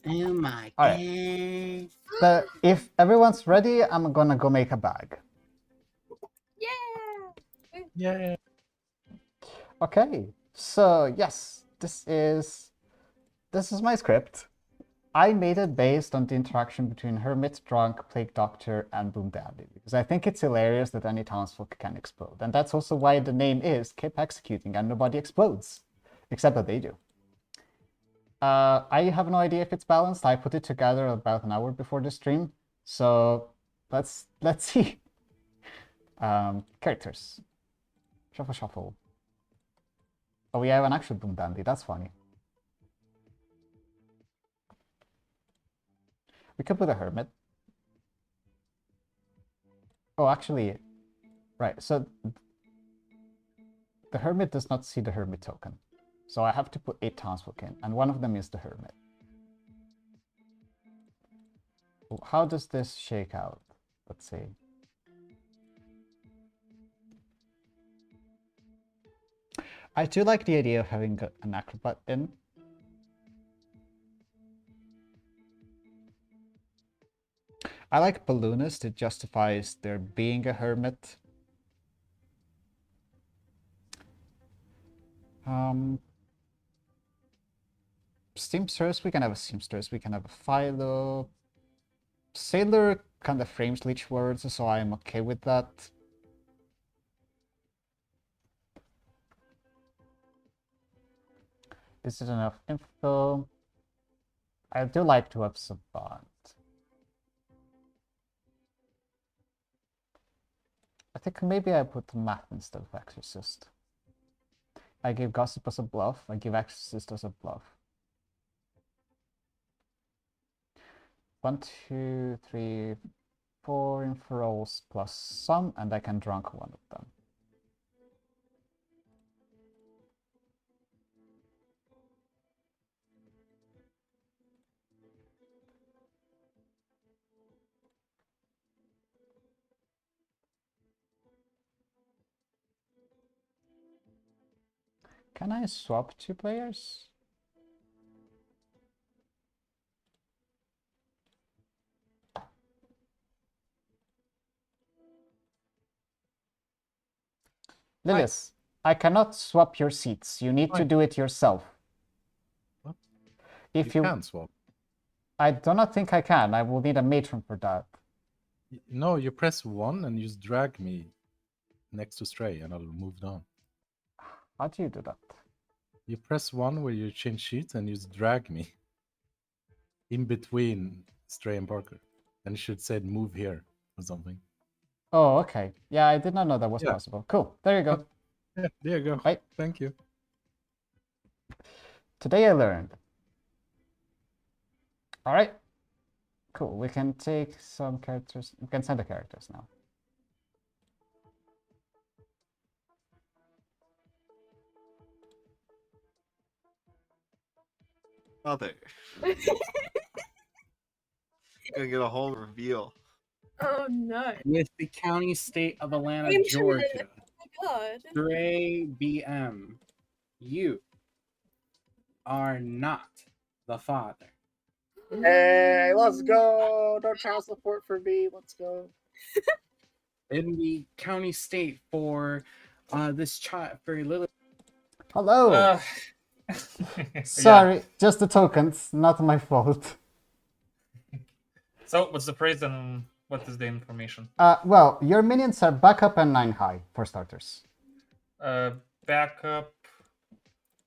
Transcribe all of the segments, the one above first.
Oh my All god. right. But if everyone's ready, I'm gonna go make a bag. Yeah. Yeah. Okay. So yes, this is my script. I made it based on the interaction between Hermit, Drunk, Plague Doctor, and Boomdandy, because I think it's hilarious that any townsfolk can explode. And that's also why the name is Keep Executing and Nobody Explodes. Except that they do. I have no idea if it's balanced. I put it together about an hour before the stream. So let's see. Characters. Shuffle, shuffle. Oh, we have an actual Boomdandy. That's funny. We could put a Hermit. Oh, actually, right. So the Hermit does not see the Hermit token. So I have to put 8 townsfolk in, and one of them is the Hermit. How does this shake out? Let's see. I do like the idea of having an acrobat in. I like Balloonist. It justifies there being a hermit. Seamstress, we can have a seamstress. We can have a Philo. Sailor kind of frames leech words, so I'm okay with that. Is it enough info? I do like to have Savant. I think maybe I put Math instead of Exorcist. I give Gossip as a bluff. I give Exorcist as a bluff. 1, 2, 3, 4 inferals plus some, and I can drunk one of them. Can I swap 2 players? Lilith, I cannot swap your seats. You need to do it yourself. What? If you can swap. I do not think I can. I will need a matron for that. No, you press 1 and you just drag me next to Stray and I'll move on. How do you do that? You press 1 where you change sheets and you just drag me in between Stray and Parker. And it should say move here or something. Oh, okay. Yeah, I did not know that was possible. Cool. There you go. Yeah, there you go. Bye. Thank you. Today I learned. All right. Cool. We can take some characters. We can send the characters now. Mother. You're gonna get a whole reveal. Oh no. With the county state of Atlanta, Benjamin. Georgia. Oh my god. Dre BM, you are not the father. Hey, let's go. No child support for me. Let's go. In the county state for this child, for Lily. Hello. Sorry, just the tokens, not my fault. So, what's the praise and what is the information? Well, your minions are backup and 9 high, for starters. Backup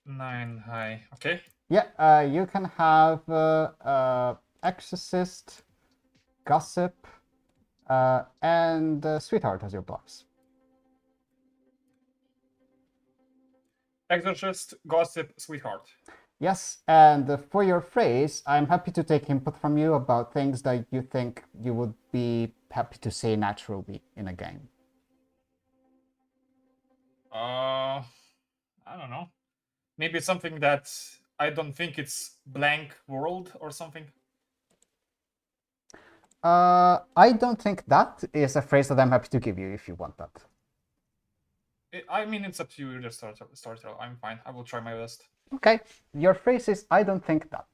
9 high. Okay. Yeah, you can have Exorcist, Gossip, and Sweetheart as your blocks. Exorcist, Gossip, Sweetheart. Yes, and for your phrase, I'm happy to take input from you about things that you think you would be happy to say naturally in a game. I don't know. Maybe something that I don't think it's blank world or something. I don't think that is a phrase that I'm happy to give you if you want that. I mean, it's up to you, the Storyteller. I'm fine. I will try my best. Okay, your phrase is I don't think that.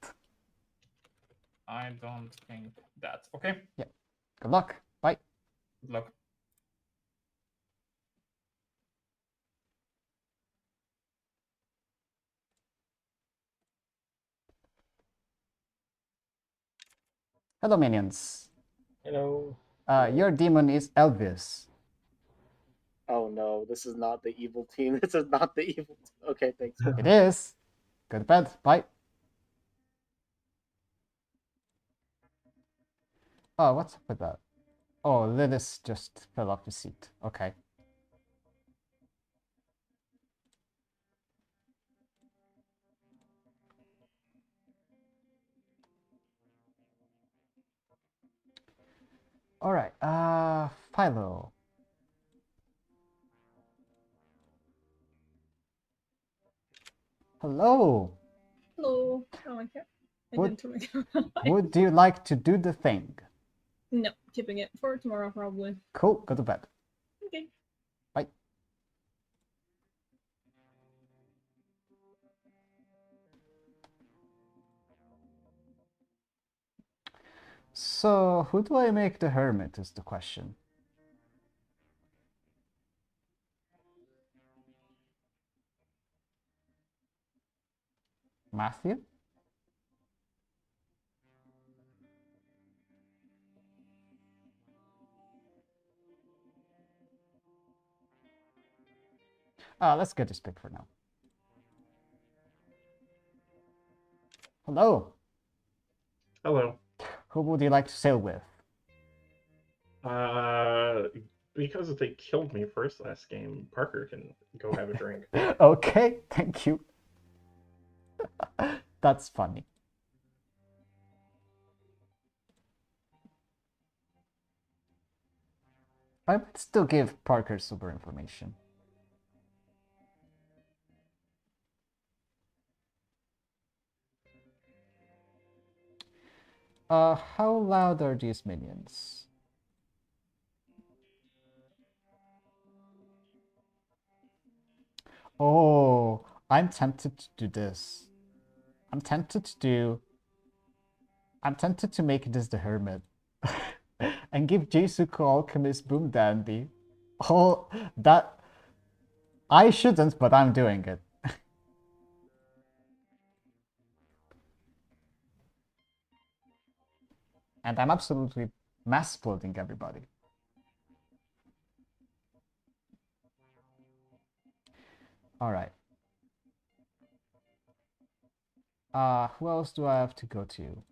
I don't think that. Okay. Good luck. Bye. Good luck. Hello, minions. Hello. Your demon is Elvis. Oh no, this is not the evil team. This is not the evil team. Okay, thanks. It is. Go to bed. Bye. Oh, what's up with that? Oh, Lilith just fell off the seat. Okay. All right. Philo. Hello. Hello. Oh, my cat. I What- didn't turn my camera on. Would you like to do the thing? No, keeping it for tomorrow probably. Cool. Go to bed. Okay. Bye. So, who do I make the hermit is the question. Mafia? Let's get this pick for now. Hello. Hello. Who would you like to sail with? Because they killed me first last game, Parker can go have a drink. Okay, thank you. That's funny. I might still give Parker super information. How loud are these minions? Oh, I'm tempted to do this. I'm tempted to make this the hermit. And give Jesuko Alchemist Boomdandy. Oh, that... I shouldn't, but I'm doing it. And I'm absolutely mass-exploding everybody. Alright. Who else do I have to go to?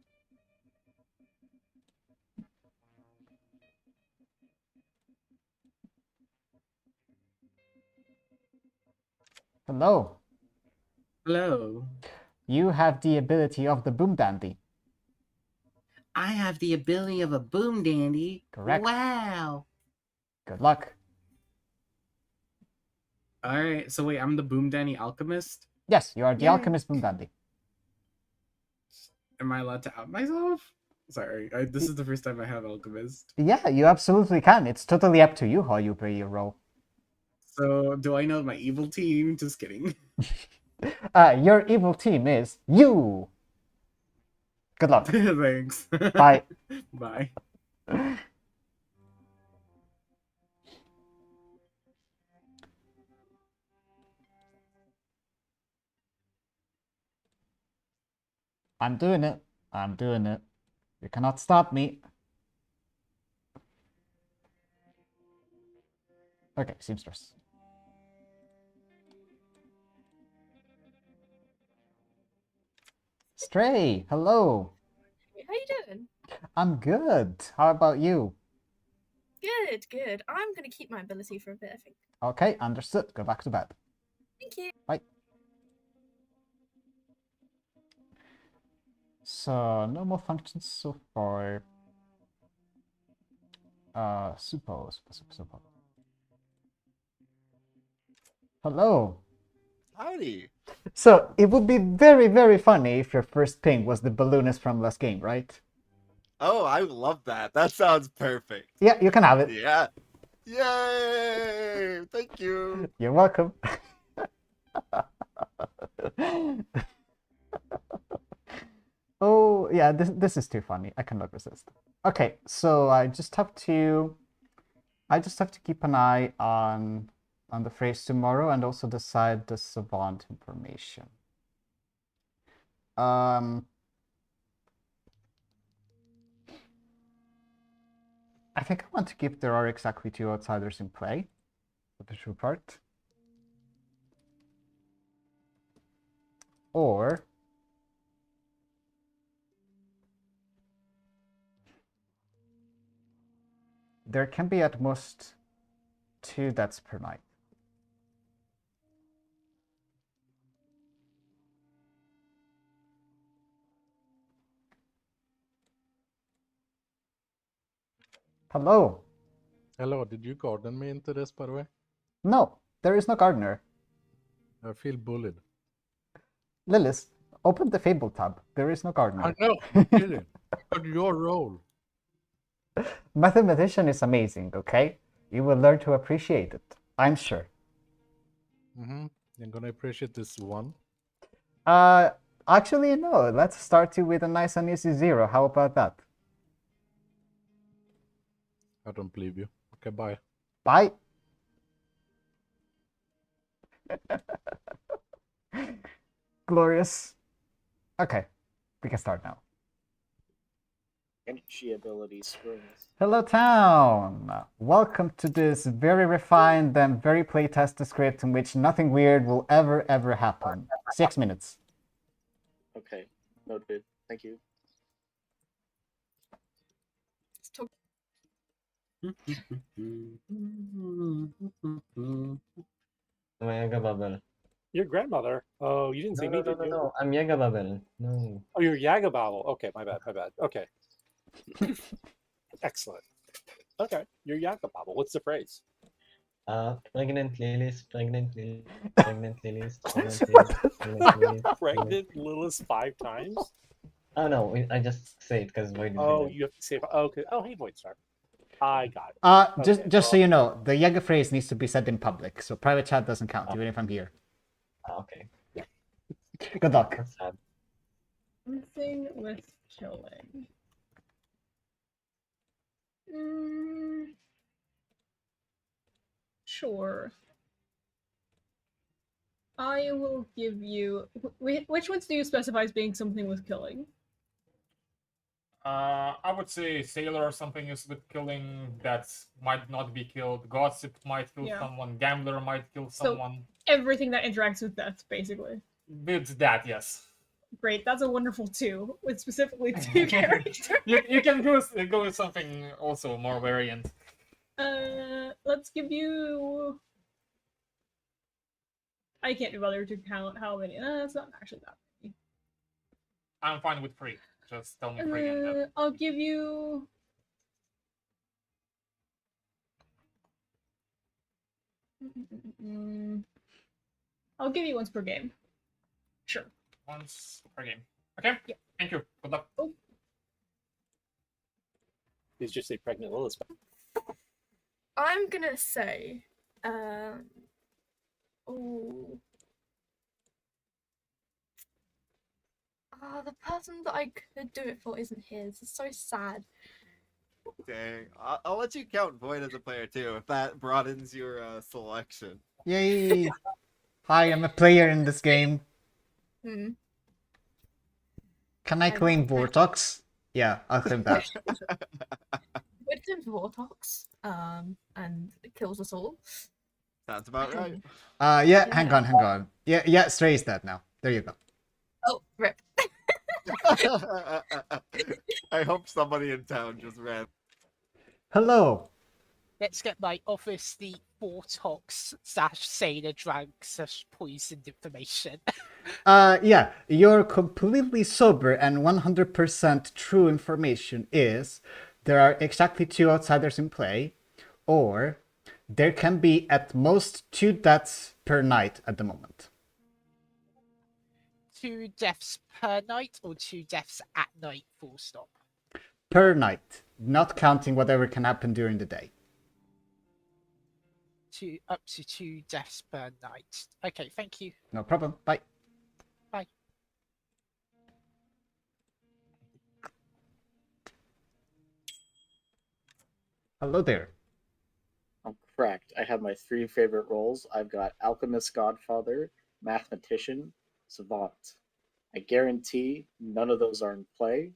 Hello. Hello. You have the ability of the Boomdandy. I have the ability of a Boomdandy. Correct. Wow. Good luck. Alright, so wait, I'm the Boomdandy Alchemist? Yes, you are the Yay. Alchemist Boomdandy. Am I allowed to out myself? Sorry, this is the first time I have Alchemist. Yeah, you absolutely can. It's totally up to you how you play your role. So, do I know my evil team? Just kidding. Your evil team is you. Good luck. Thanks. Bye. Bye. I'm doing it. I'm doing it. You cannot stop me. Okay, seamstress. Stray, hello. How you doing? I'm good. How about you? Good, good. I'm gonna keep my ability for a bit, I think. Okay, understood. Go back to bed. Thank you. Bye. So, no more functions so far. Suppose. Hello. Howdy. So, it would be very, very funny if your first ping was the balloonist from last game, right? Oh, I love that. That sounds perfect. Yeah, you can have it. Yeah. Yay! Thank you. You're welcome. Oh yeah, this is too funny. I cannot resist. Okay, so I just have to keep an eye on the phrase tomorrow and also decide the savant information. I think I want to keep there are exactly 2 outsiders in play for the true part. Or there can be at most 2 deaths per night. Hello. Hello, did you garden me into this, by the way? No, there is no gardener. I feel bullied. Lilith, open the Fable tab. There is no I gardener. know, I'm kidding. But your role. Mathematician is amazing, okay? You will learn to appreciate it. I'm sure. Mm-hmm. I'm gonna appreciate this one. Actually, no. Let's start you with a nice and easy 0. How about that? I don't believe you. Okay, bye. Bye. Glorious. Okay, we can start now. Energy ability springs. Hello, town. Welcome to this very refined and very playtested script in which nothing weird will ever happen. 6 minutes. Okay, noted. Thank you. Let's talk. My Yaga Bubble. Your grandmother? Oh, you didn't say me, did you? No. I'm Yaga Bubble. No. Oh, you're Yaga Babel. Okay, my bad. Okay. Excellent. Okay, you're Yaga Babel. What's the phrase? Pregnant lilies, pregnant lilies, pregnant lilies, pregnant lilies, pregnant lilies. Pregnant Lilith 5 times? Oh no, I just say it because Void is Oh, there. you have to say it. Okay. Oh, hey, Voidstarr. I got it. Just so you know, the Yaga phrase needs to be said in public, so private chat doesn't count, even if I'm here. Okay. Good luck. That's sad. Something with killing. Sure. I will give you. Which ones do you specify as being something with killing? I would say sailor or something is with killing that might not be killed. Gossip might kill Yeah. someone. Gambler might kill So- someone. Everything that interacts with death, basically. With that, yes. Great, that's a wonderful 2, with specifically 2 characters. You can go with something also more variant. Let's give you. I can't be bothered to count how many. It's not actually that many. I'm fine with 3. Just tell me 3 and then. I'll give you. I'll give you once per game. Sure. Once per game. Okay? Yeah. Thank you. Good luck. Oh. Please just say pregnant Lilith. I'm gonna say, the person that I could do it for isn't his. It's so sad. Dang. I'll let you count Void as a player too, if that broadens your selection. Yay! Hi, I'm a player in this game. Hmm. Can I claim Vortex? Yeah, I'll claim that. Would do Vortex, and it kills us all. Sounds about right. Yeah, hang on. Yeah, Stray's dead now. There you go. Oh, rip. I hope somebody in town just ran. Hello. Let's get my obviously Vortex / sailor drunk / poisoned information. Yeah, your completely sober and 100% true information is there are exactly 2 outsiders in play, or there can be at most 2 deaths per night at the moment. 2 deaths per night or 2 deaths at night, full stop? Per night, not counting whatever can happen during the day. Up to 2 deaths per night. Okay, thank you. No problem. Bye. Bye. Hello there. I'm correct. I have my 3 favorite roles. I've got Alchemist Godfather, Mathematician, Savant. I guarantee none of those are in play,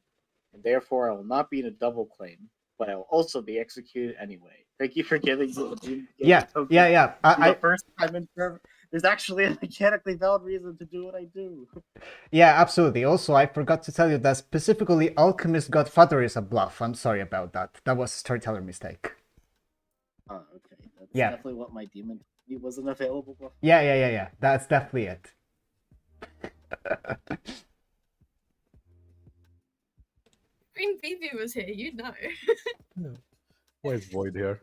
and therefore I will not be in a double claim, but I will also be executed anyway. Thank you for giving me the Doom Yeah. the first time in forever. There's actually a mechanically valid reason to do what I do. Yeah, absolutely. Also, I forgot to tell you that specifically Alchemist Godfather is a bluff. I'm sorry about that. That was a storyteller mistake. Oh, okay. That's Yeah. definitely what my demon he wasn't available before. Yeah. That's definitely it. Green Phoebe was here, you'd know. Why is Void here?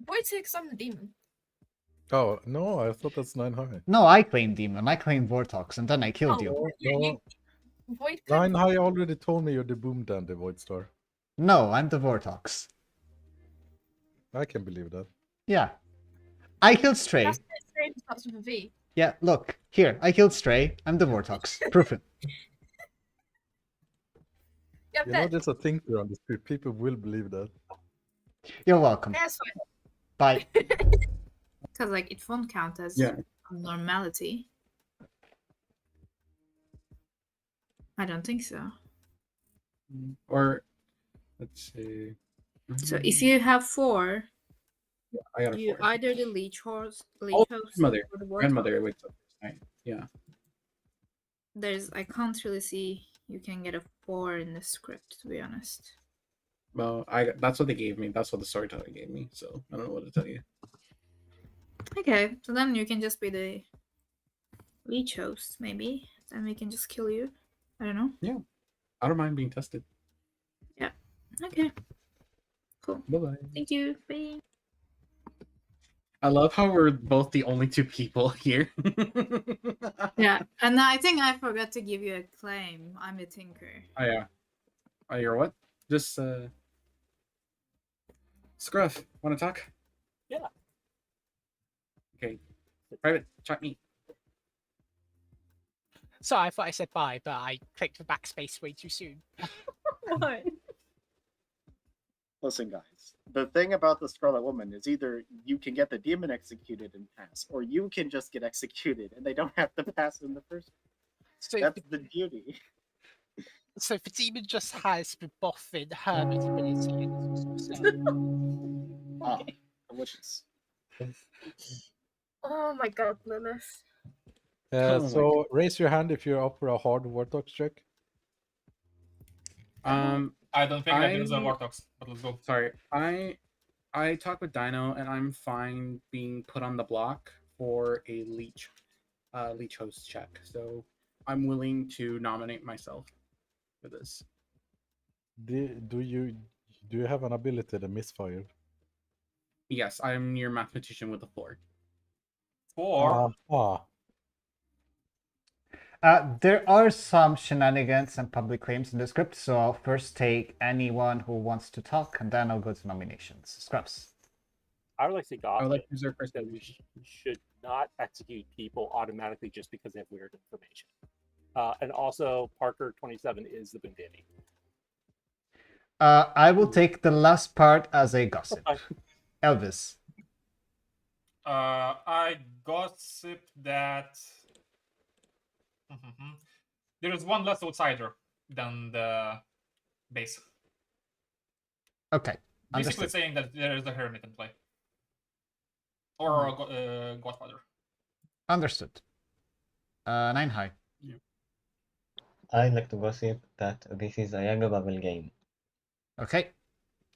Void takes on the demon. Oh, no, I thought that's 9 high. No, I claimed Demon. I claimed Vortox, and then I killed you. No. Void 9 high already told me you're the Boomdandy, Voidstarr. No, I'm the Vortox. I can believe that. Yeah. I killed Stray. That's Stray starts with a V. Yeah, look. Here, I killed Stray. I'm the Vortox. Proof it. Yeah, You know, there's a thinker on the street. People will believe that. You're welcome. That's Bye. Because like it won't count as normality. I don't think so. Or let's see. So if you have 4, I got a you 4. either the leech host Grandmother. or the warthog. Grandmother wakes up this night. Yeah. I can't really see you can get a 4 in the script, to be honest. Well, that's what they gave me. That's what the storyteller gave me. So I don't know what to tell you. Okay, so then you can just be the leech host, maybe. Then we can just kill you. I don't know. Yeah. I don't mind being tested. Yeah. Okay. Cool. Bye-bye. Thank you. Bye. I love how we're both the only 2 people here. Yeah, and I think I forgot to give you a claim. I'm a tinker. Oh yeah. Oh, you're what? Just Scruff, wanna talk? Yeah. Okay. Private, chat me. Sorry, I thought I said bye, but I clicked the backspace way too soon. What? Listen, guys. The thing about the Scarlet Woman is either you can get the demon executed and pass, or you can just get executed and they don't have to pass in the first place. So That's the beauty. So the demon just has the buff in hermit ability and Ah, delicious. Oh my god, Lilith. Oh my So raise your hand if you're up for a hard Vortox check. I don't think I use a Vortox, but let's go. Sorry, I talked with Dino, and I'm fine being put on the block for a leech host check. So I'm willing to nominate myself for this. Do you have an ability to misfire? Yes, I'm your mathematician with a 4. 4. There are some shenanigans and public claims in the script, so I'll first take anyone who wants to talk, and then I'll go to nominations. Scrubs. I would like to say I would like gossip to use our first that we should not execute people automatically just because they have weird information. And also, Parker 27 is the Boomdandy. I will take the last part as a gossip. Elvis. I gossip that there is one less outsider than the base. Okay. Basically Understood. saying that there is a hermit in play. Or a godfather. Understood. 9 high. I'd like to gossip that this is a Yaga Bubble game. Okay.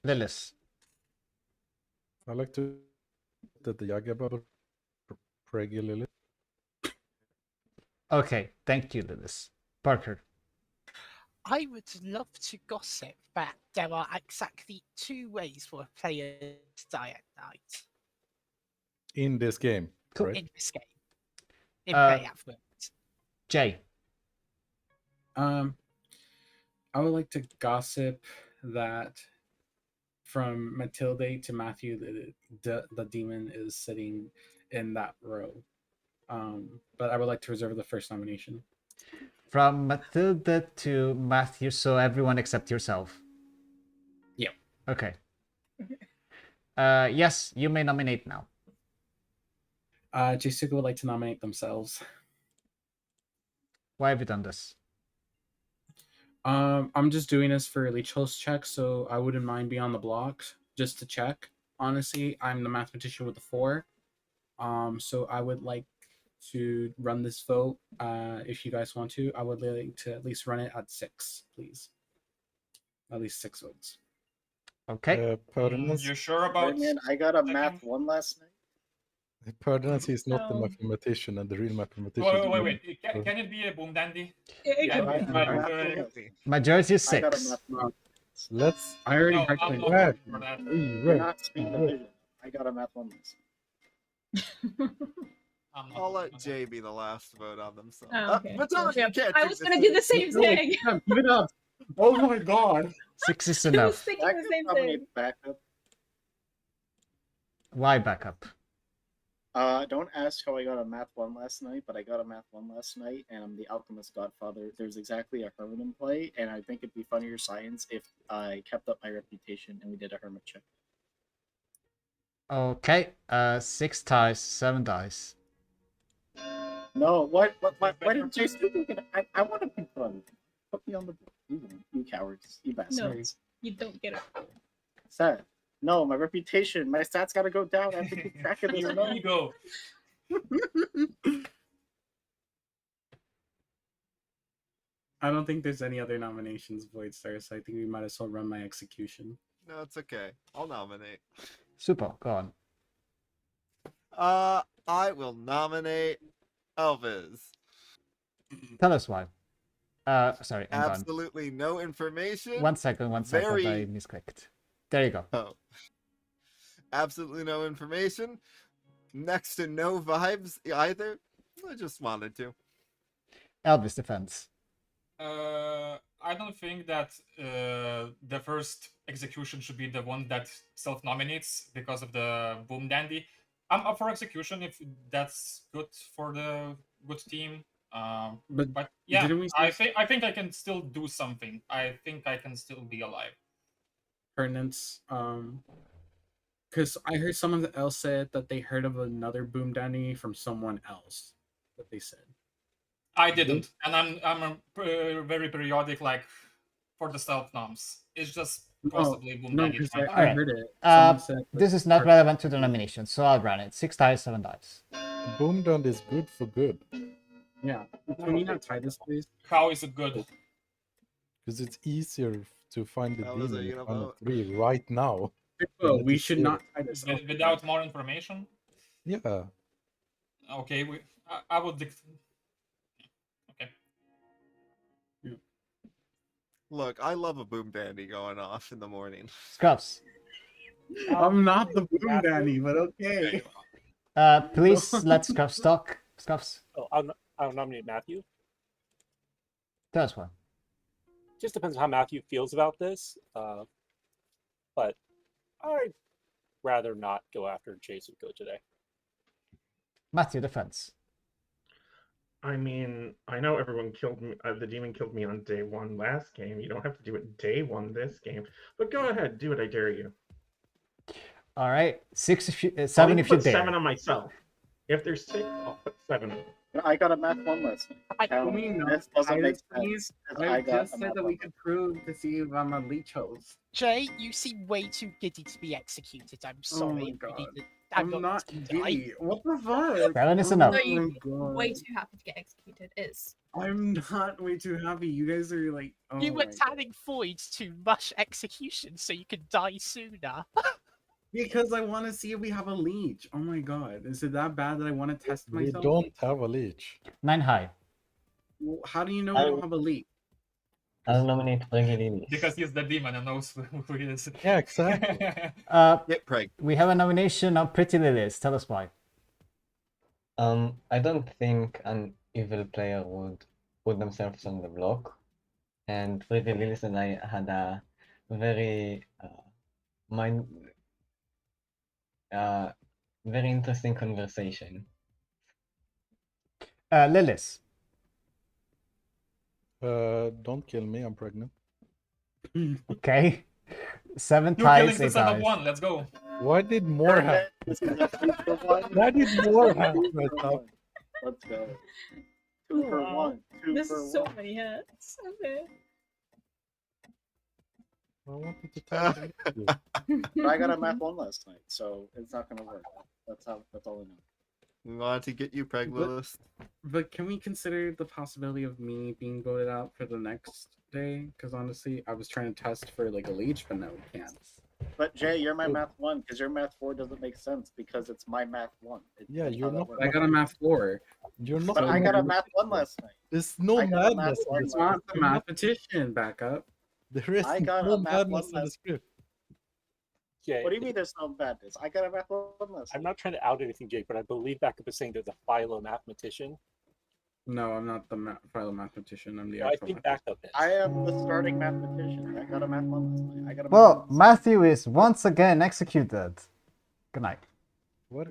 Lilith. I like to that the Yaga Bubble regularly. Okay, thank you, Lilith. Parker. I would love to gossip that there are exactly 2 ways for a player to die at night. In this game, Cool. right? In this game. In play afterwards. Jay. I would like to gossip that from Matilde to Matthew, the demon is sitting in that row. But I would like to reserve the first nomination. From Matilda to Matthew, so everyone except yourself. Yep. Okay. Yes, you may nominate now. Jessica would like to nominate themselves. Why have you done this? I'm just doing this for Leech Host check, so I wouldn't mind being on the block just to check. Honestly, I'm the mathematician with the 4. So I would like to run this vote. If you guys want to, I would like to at least run it at 6, please. At least 6 votes. Okay. You sure about? Man, I got a math 1 last night. Pardon, he's not the Oh. mathematician, and the real mathematician. Wait. Can it be a Boomdandy? Majority is I got a 6. math 1. Let's. I already No, heard I'm it. not voting for that. You're not speaking division. I got a math 1 last night. I'll let Jay be the last vote on themselves. Oh, okay. But no, Yeah, you can't I do was this gonna do the thing. same thing. Give it up. Oh my god. 6 is I was enough. thinking That the could same nominate thing. backup. Why backup? Don't ask how I got a math 1 last night, but I got a math 1 last night, and I'm the Alchemist Godfather. There's exactly a hermit in play, and I think it'd be funnier science if I kept up my reputation and we did a hermit check. Okay. 6 dice, 7 dice. No, what? Why didn't Jay speak? I want to be fun. Put me on the you cowards, you No, bastards. you don't get it. Sad. No, my reputation, my stats gotta go down. I have to keep track of this. Your No. ego. I don't think there's any other nominations, Voidstarr, so I think we might as well run my execution. No, it's okay. I'll nominate. Super, go on. I will nominate Elvis. Tell us why. Sorry, I'm gone. Absolutely no information. 1 second, I misclicked. There you go. Oh. Absolutely no information. Next to no vibes either. I just wanted to. Elvis defense. I don't think that the first execution should be the one that self-nominates because of the Boomdandy. I'm up for execution if that's good for the good team. But yeah, didn't we I think I can still do something. I think I can still be alive. Pertinence, because I heard someone else said that they heard of another Boomdandy from someone else. That they said. I didn't, and I'm very periodic, like for the self noms. It's just possibly Boomdandy. because trying to- I heard it. Someone said that- This is not relevant to the nomination, so I'll run it. 6 dice, 7 dice. Boomdandy is good for good. Yeah. Can we not try this, please? How is it good? Because it's easier to find the That was demon a in front of univote. 3 right now. Well, than we to should see not it. try this. Without more information. Yeah. Okay, I would. Okay. Look, I love a Boomdandy going off in the morning. Scruffs. I'm not the Boomdandy, but okay. Please let Scruffs talk. Scruffs. Oh, I'll nominate Matthew. Tell us why. Just depends on how Matthew feels about this. But I'd rather not go after Chase and Go today. Matthew, defense. I mean, I know everyone killed me. The demon killed me on day 1 last game. You don't have to do it day 1 this game. But go ahead, do it. I dare you. All right, 6 if you, I'll 7 even if you put dare. 7 on myself. If there's 6, I'll put 7 on. I got a math 1 last night. Can we not This doesn't try make this, please? sense. 'Cause I got just a said math that 1 we could prove to see if I'm a leech host. Jay, you seem way too giddy to be executed. I'm Oh sorry. my You god. need to- I'm not giddy. What the fuck? Seven is enough. No, Oh you my god. way too happy to get executed. Is I'm not way too happy. You guys are like, oh You were my god. telling Voids to rush execution so you could die sooner. Because I want to see if we have a leech. Oh my god. Is it that bad that I want to test We myself? don't have a leech. 9 high. Well, how do you know we don't have a leech? I'll nominate Regalilis. Because he's the demon and knows who he is. Yeah, exactly. Get preg. We have a nomination of Pretty Lilies. Tell us why. I don't think an evil player would put themselves on the block. And Pretty Lilies and I had a very very interesting conversation. Lilith. Don't kill me, I'm pregnant. Okay. 7 Two ties, killings 8 instead of dice. one. Let's go. Why did more happen? This is a 2-for-1. Why did more happen? 2-for-1. Let's go. 2-for-1. 2 This for is so 1. many hats. Okay. I wanted to tell you. But I got a math 1 last night, so it's not gonna work. That's all I know. We wanted to get you preg, Lewis. But can we consider the possibility of me being voted out for the next day? Because honestly, I was trying to test for like a leech, but no, we can't. But Jay, you're my math 1 because your math 4 doesn't make sense because it's my math 1. Yeah, That's you're how that not. works. I got a math 4. You're not. But I got a math 1 last night. There's no I got a math madness in 1 this. It's not the You're not- mathematician backup. There is I got no a math 1 madness in the last. script. Jay, What do you mean there's no madness? I got a math 1 last I'm night. not trying to out anything, Jake, but I believe Backup is saying there's a philo-mathematician. No, I'm not the philo mathematician. I'm the No, I actual think mathematician. Backup is. I am the starting mathematician. I got a math 1 last night. I got a math Well, 1 last night. Matthew is once again executed. Good night. What?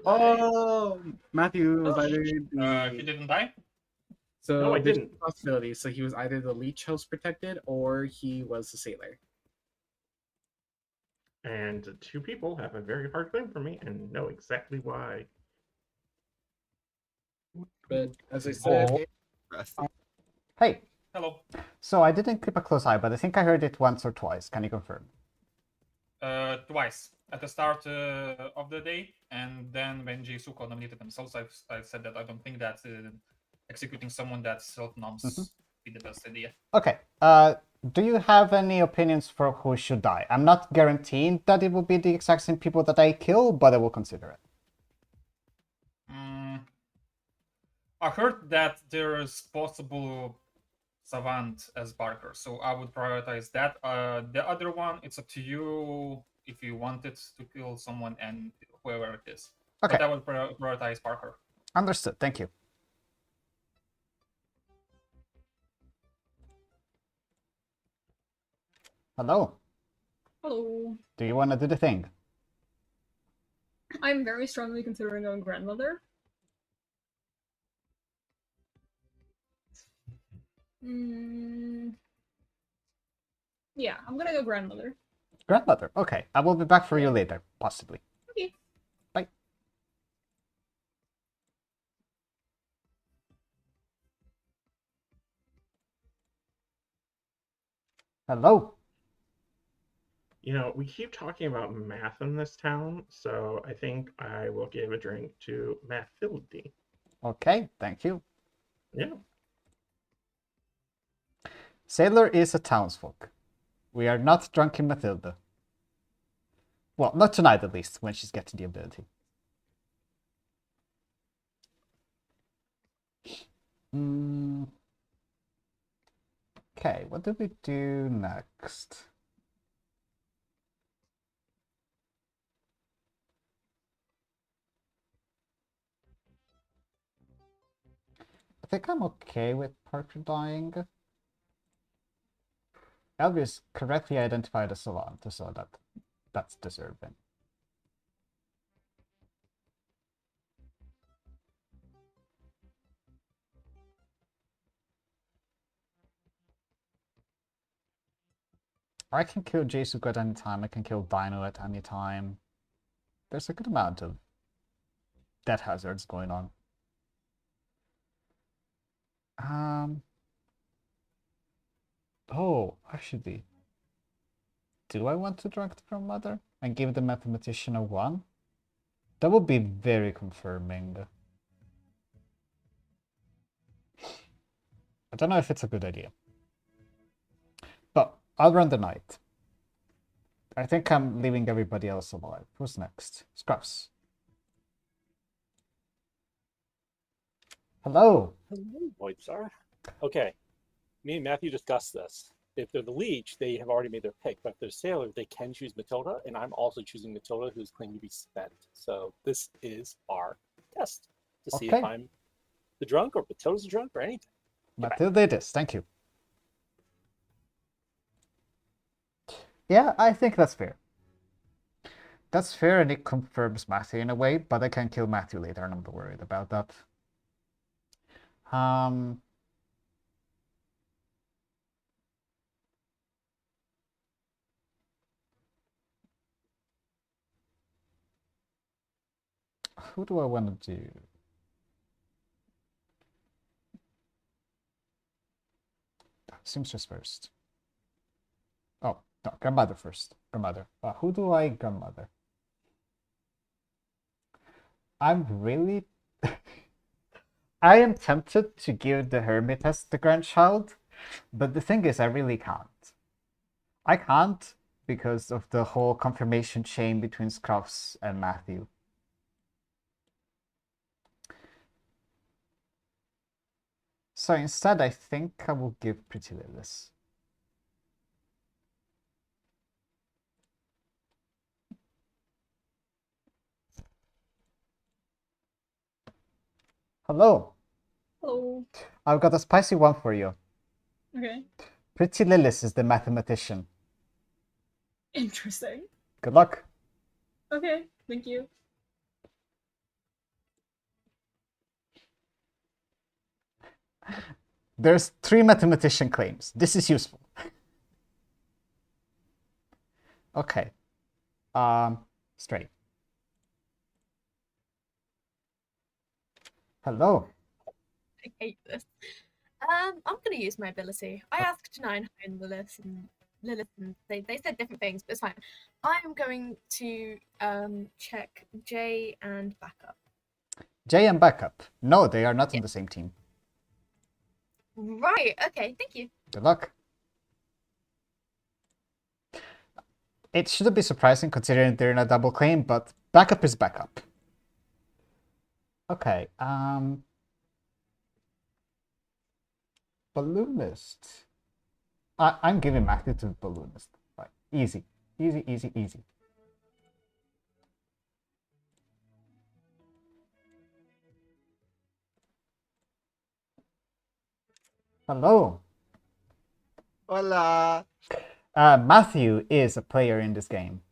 Oh, Matthew was either He the didn't die? so No, I there's didn't. two possibilities. So he was either the leech host protected or he was the sailor. And 2 people have a very hard claim for me and know exactly why. But as I said, Hey, Hello. so I didn't keep a close eye, but I think I heard it once or twice. Can you confirm? Twice. At the start of the day, and then when Jisuko nominated themselves, I've said that I don't think that executing someone that self-noms be the best idea. Okay. Do you have any opinions for who should die? I'm not guaranteeing that it will be the exact same people that I kill, but I will consider it. I heard that there is possible Savant as Barker, so I would prioritize that. The other one, it's up to you if you wanted to kill someone and whoever it is. Okay. But I would prioritize Barker. Understood. Thank you. Hello. Hello. Do you want to do the thing? I'm very strongly considering going grandmother. Yeah, I'm gonna go grandmother. Grandmother. Okay. I will be back for you later, possibly. Okay. Bye. Hello. You know, we keep talking about math in this town, so I think I will give a drink to Mathilde. Okay. Thank you. Yeah. Sailor is a townsfolk. We are not drunk in Mathilda. Well, not tonight at least, when she's getting the ability. Okay, what do we do next? I think I'm okay with Parker dying. Elvis correctly identified a savant, so that's deserving. I can kill Jisuke at any time, I can kill Dino at any time. There's a good amount of death hazards going on. Oh, actually, do I want to drug the grandmother and give the mathematician a 1? That would be very confirming. I don't know if it's a good idea. But I'll run the night. I think I'm leaving everybody else alive. Who's next? Scruffs. Hello. Hello, Voidstarr. Okay, me and Matthew discussed this. If they're the leech, they have already made their pick. But if they're sailor, they can choose Matilda, and I'm also choosing Matilda, who's claimed to be spent. So this is our test to see if I'm the drunk or Matilda's the drunk or anything. Matilda it is. Thank you. Yeah, I think that's fair. That's fair, and it confirms Matthew in a way, but I can kill Matthew later, and I'm not worried about that. who do I want to do? Seamstress first. Oh, no, grandmother first. Grandmother. Who do I grandmother? I'm really... I am tempted to give the hermit as the grandchild, but the thing is I really can't. I can't because of the whole confirmation chain between Scruffs and Matthew. So instead, I think I will give Pretty Lilith. Hello. Hello. I've got a spicy one for you. Okay. Pretty Lilith is the mathematician. Interesting. Good luck. Okay, thank you. There's 3 mathematician claims. This is useful. Okay. Straight. Hello. I hate this. I'm gonna use my ability. I asked 9 and Lilith, and they said different things, but it's fine. I'm going to check Jay and backup. Jay and backup. No, they are not on the same team. Right. Okay. Thank you. Good luck. It shouldn't be surprising considering they're in a double claim, but backup is backup. Okay. Balloonist. I'm giving Matthew to Balloonist. Right. Easy. Easy, easy, easy. Hello. Hola. Matthew is a player in this game.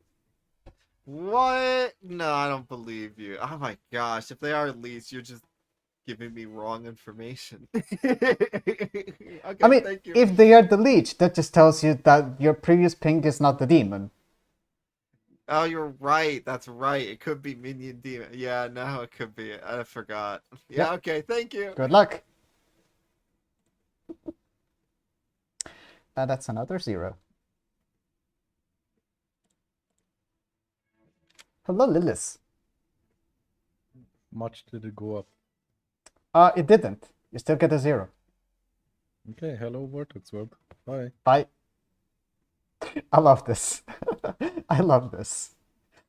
What? No, I don't believe you. Oh my gosh, if they are least, you're just giving me wrong information. Okay, I mean, thank you. if they are the leech, that just tells you that your previous ping is not the demon. Oh, you're right. That's right. It could be Minion Demon. Yeah, no, it could be. I forgot. Yeah, Yep. okay, thank you. Good luck. That's another 0. Hello, Lilith. Much did it go up? It didn't. You still get a 0. Okay, hello Vortex World. Bye. Bye. I love this. I love this.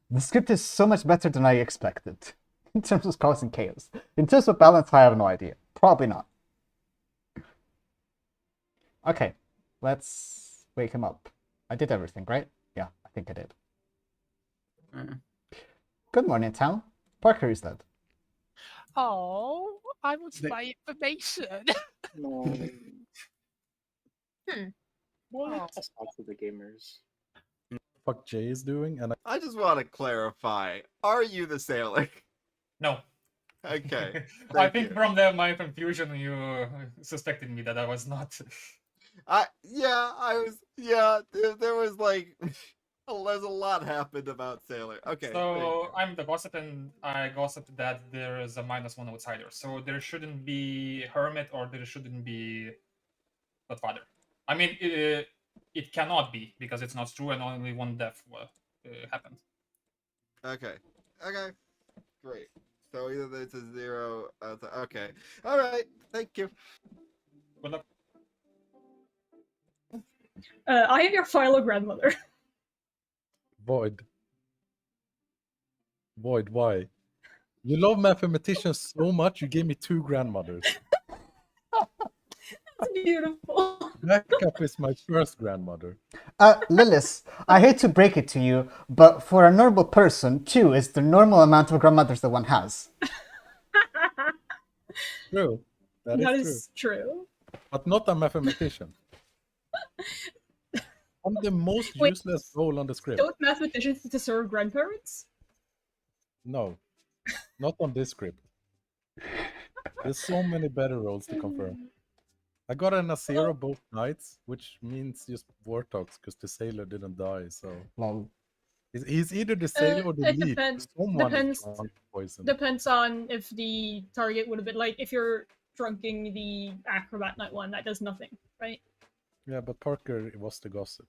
The script is so much better than I expected. In terms of causing chaos. In terms of balance, I have no idea. Probably not. Okay, let's wake him up. I did everything, right? Yeah, I think I did. Good morning, town. Parker is dead. Oh, I want my information. No. Oh. That's not for the gamers. Fuck Jay is doing, and I just want to clarify. Are you the sailor? No. Okay. I thank think you. from my confusion, you suspected me that I was not. There was like there's a lot happened about Sailor. Okay. So I'm the gossip, and I gossiped that there is a -1 outsider. So there shouldn't be Hermit, or there shouldn't be Godfather. I mean, it cannot be because it's not true, and only 1 death happened. Okay. Okay. Great. So either it's a 0. Okay. All right. Thank you. Good luck. I am your Philo grandmother. Void. Void, why? You love mathematicians so much, you gave me 2 grandmothers. That's beautiful. Backup is my first grandmother. Lilith, I hate to break it to you, but for a normal person, 2 is the normal amount of grandmothers that one has. True. That is true. But not a mathematician. I'm the most useless role on the script. Don't mathematicians to serve grandparents? No. Not on this script. There's so many better roles to confirm. I got an a 0 both nights, which means just Vortox, because the sailor didn't die, so... Lol. He's either the sailor or the It lead. depends. Someone Depends. is drunk poison. Depends on if the target would have been like if you're drunking the acrobat night one, that does nothing, right? Yeah, but Parker was the gossip.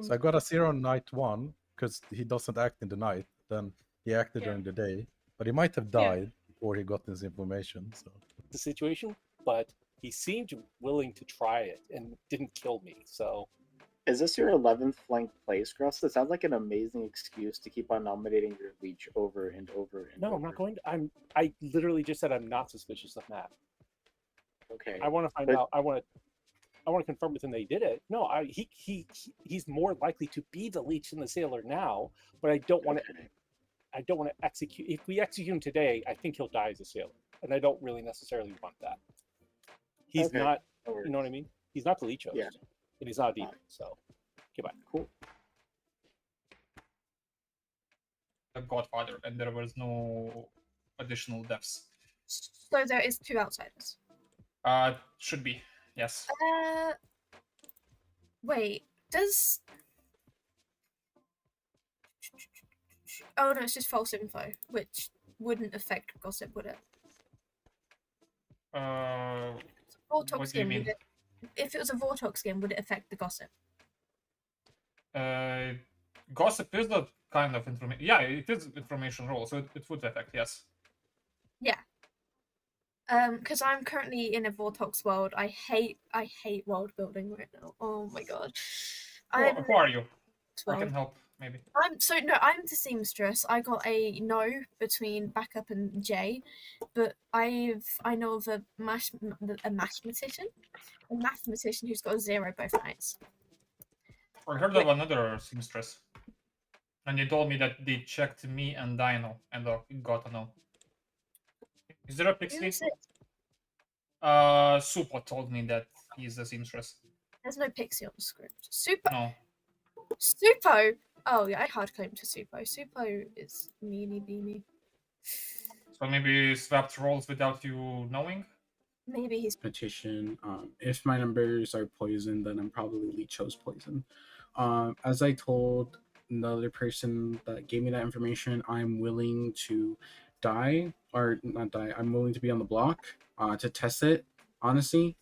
So I got a 0 on night 1 because he doesn't act in the night. Then he acted during the day, but he might have died before he got this information. So The situation, but he seemed willing to try it and didn't kill me. So Is this your 11th flank place, Gruss? It sounds like an amazing excuse to keep on nominating your leech over and over and no, over. I'm not going to. I literally just said I'm not suspicious of Matt. Okay. I want to find out. I want to confirm with him they did it. No, he's more likely to be the leech than the sailor now. But I don't want to. I don't want to execute. If we execute him today, I think he'll die as a sailor, and I don't really necessarily want that. He's not. You know what I mean? He's not the leech host, and he's not a demon. So, goodbye. Cool. The Godfather, and there was no additional deaths. So there is 2 outsiders. Should be, yes. Wait, does... Oh no, it's just false info, which wouldn't affect gossip, would it? What do you skin, mean? If it was a Vortex skin, would it affect the gossip? Gossip is the kind of information. Yeah, it is information role, so it would affect, yes. Yeah. Because I'm currently in a Vortex world. I hate world building right now. Oh my god. Who are you? I Well, can help, maybe. I'm the seamstress. I got a no between backup and J, but I know of a mathematician who's got a 0 both nights. I heard of another seamstress, and they told me that they checked me and Dino and got a no. Is there a pixie? Supo told me that he's a seamstress. There's no pixie on the script. Super. No. Supo. Oh yeah, I hard claim to Supo. Supo is meanie beanie. So maybe swapped roles without you knowing? Maybe he's petition. If my numbers are poisoned, then I'm probably leech host poison. As I told another person that gave me that information, I'm willing to die, or not die, I'm willing to be on the block to test it, honestly,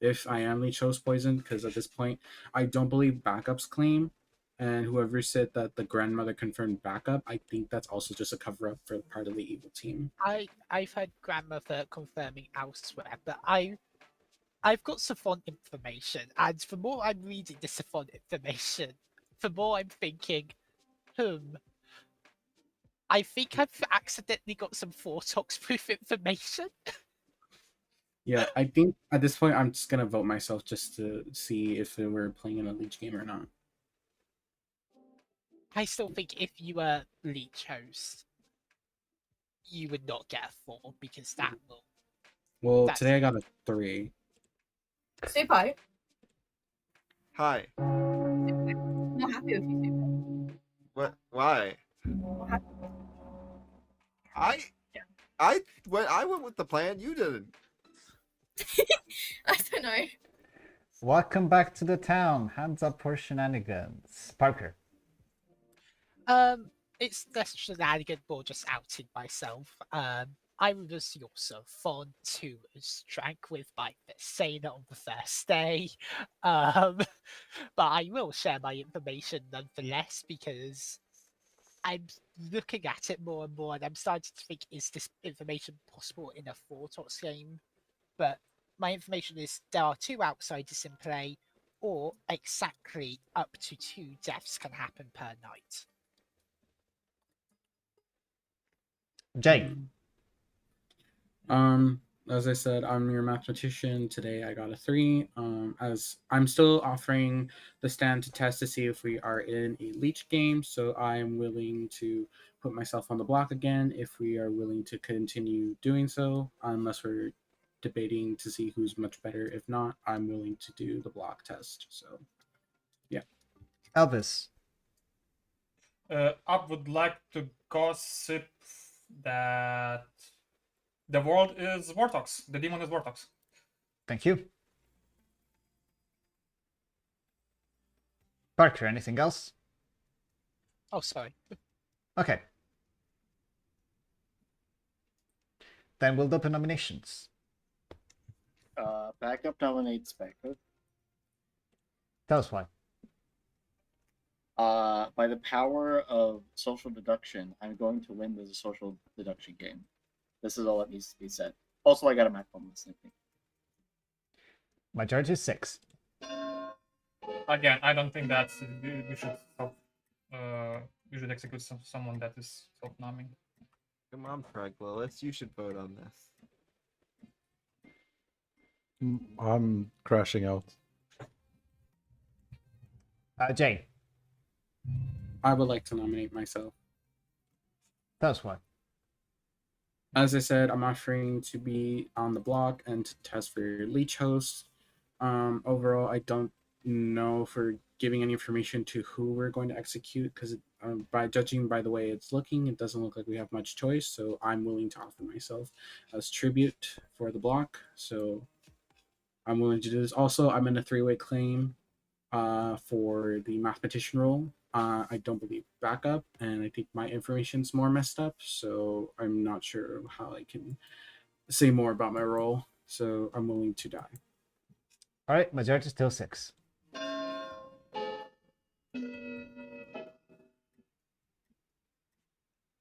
if I am leech host poison, because at this point, I don't believe backups claim, and whoever said that the grandmother confirmed backup, I think that's also just a cover-up for part of the evil team. I've heard grandmother confirming elsewhere, but I've got savant information, and the more I'm reading the savant information, the more I'm thinking, I think I've accidentally got some Vortox proof information. Yeah, I think at this point I'm just gonna vote myself just to see if we're playing in a leech game or not. I still think if you were leech host, you would not get a 4 because that will. Well, today I got a 3. Supo. Hi. I'm not happy with you, Supo. What? Why? Not happy. I went with the plan. You didn't. I don't know. Welcome back to the town. Hands up for shenanigans. Parker. It's less shenanigan, more just outing myself. I was your savant who was drank with my sailor on the first day. But I will share my information nonetheless because I'm looking at it more and more, and I'm starting to think, is this information possible in a Vortox game? But my information is there are 2 outsiders in play, or exactly up to 2 deaths can happen per night. Jay. As I said, I'm your mathematician. Today I got a 3. As I'm still offering the stand to test to see if we are in a leech game, so I'm willing to put myself on the block again if we are willing to continue doing so, unless we're debating to see who's much better. If not, I'm willing to do the block test. So, yeah. Elvis. I would like to gossip that the world is Vortox. The demon is Vortox. Thank you. Parker, anything else? Oh, sorry. Okay. Then we'll open nominations. Backup nominates backup. Tell us why. By the power of social deduction, I'm going to win this social deduction game. This is all that needs to be said. Also, I got a Mac on this, I think. Majority is 6. Again, I don't think that we should stop. We should execute someone that is self-numbing. Come on, Preglolis, you should vote on this. I'm crashing out. Jay. I would like to nominate myself. Tell us why. As I said, I'm offering to be on the block and to test for leech host. Overall, I don't know if we're giving any information to who we're going to execute because by judging by the way it's looking, it doesn't look like we have much choice. So I'm willing to offer myself as tribute for the block. So I'm willing to do this. Also, I'm in a 3-way claim for the mathematician role. I don't believe backup, and I think my information's more messed up, so I'm not sure how I can say more about my role. So I'm willing to die. All right, majority still 6.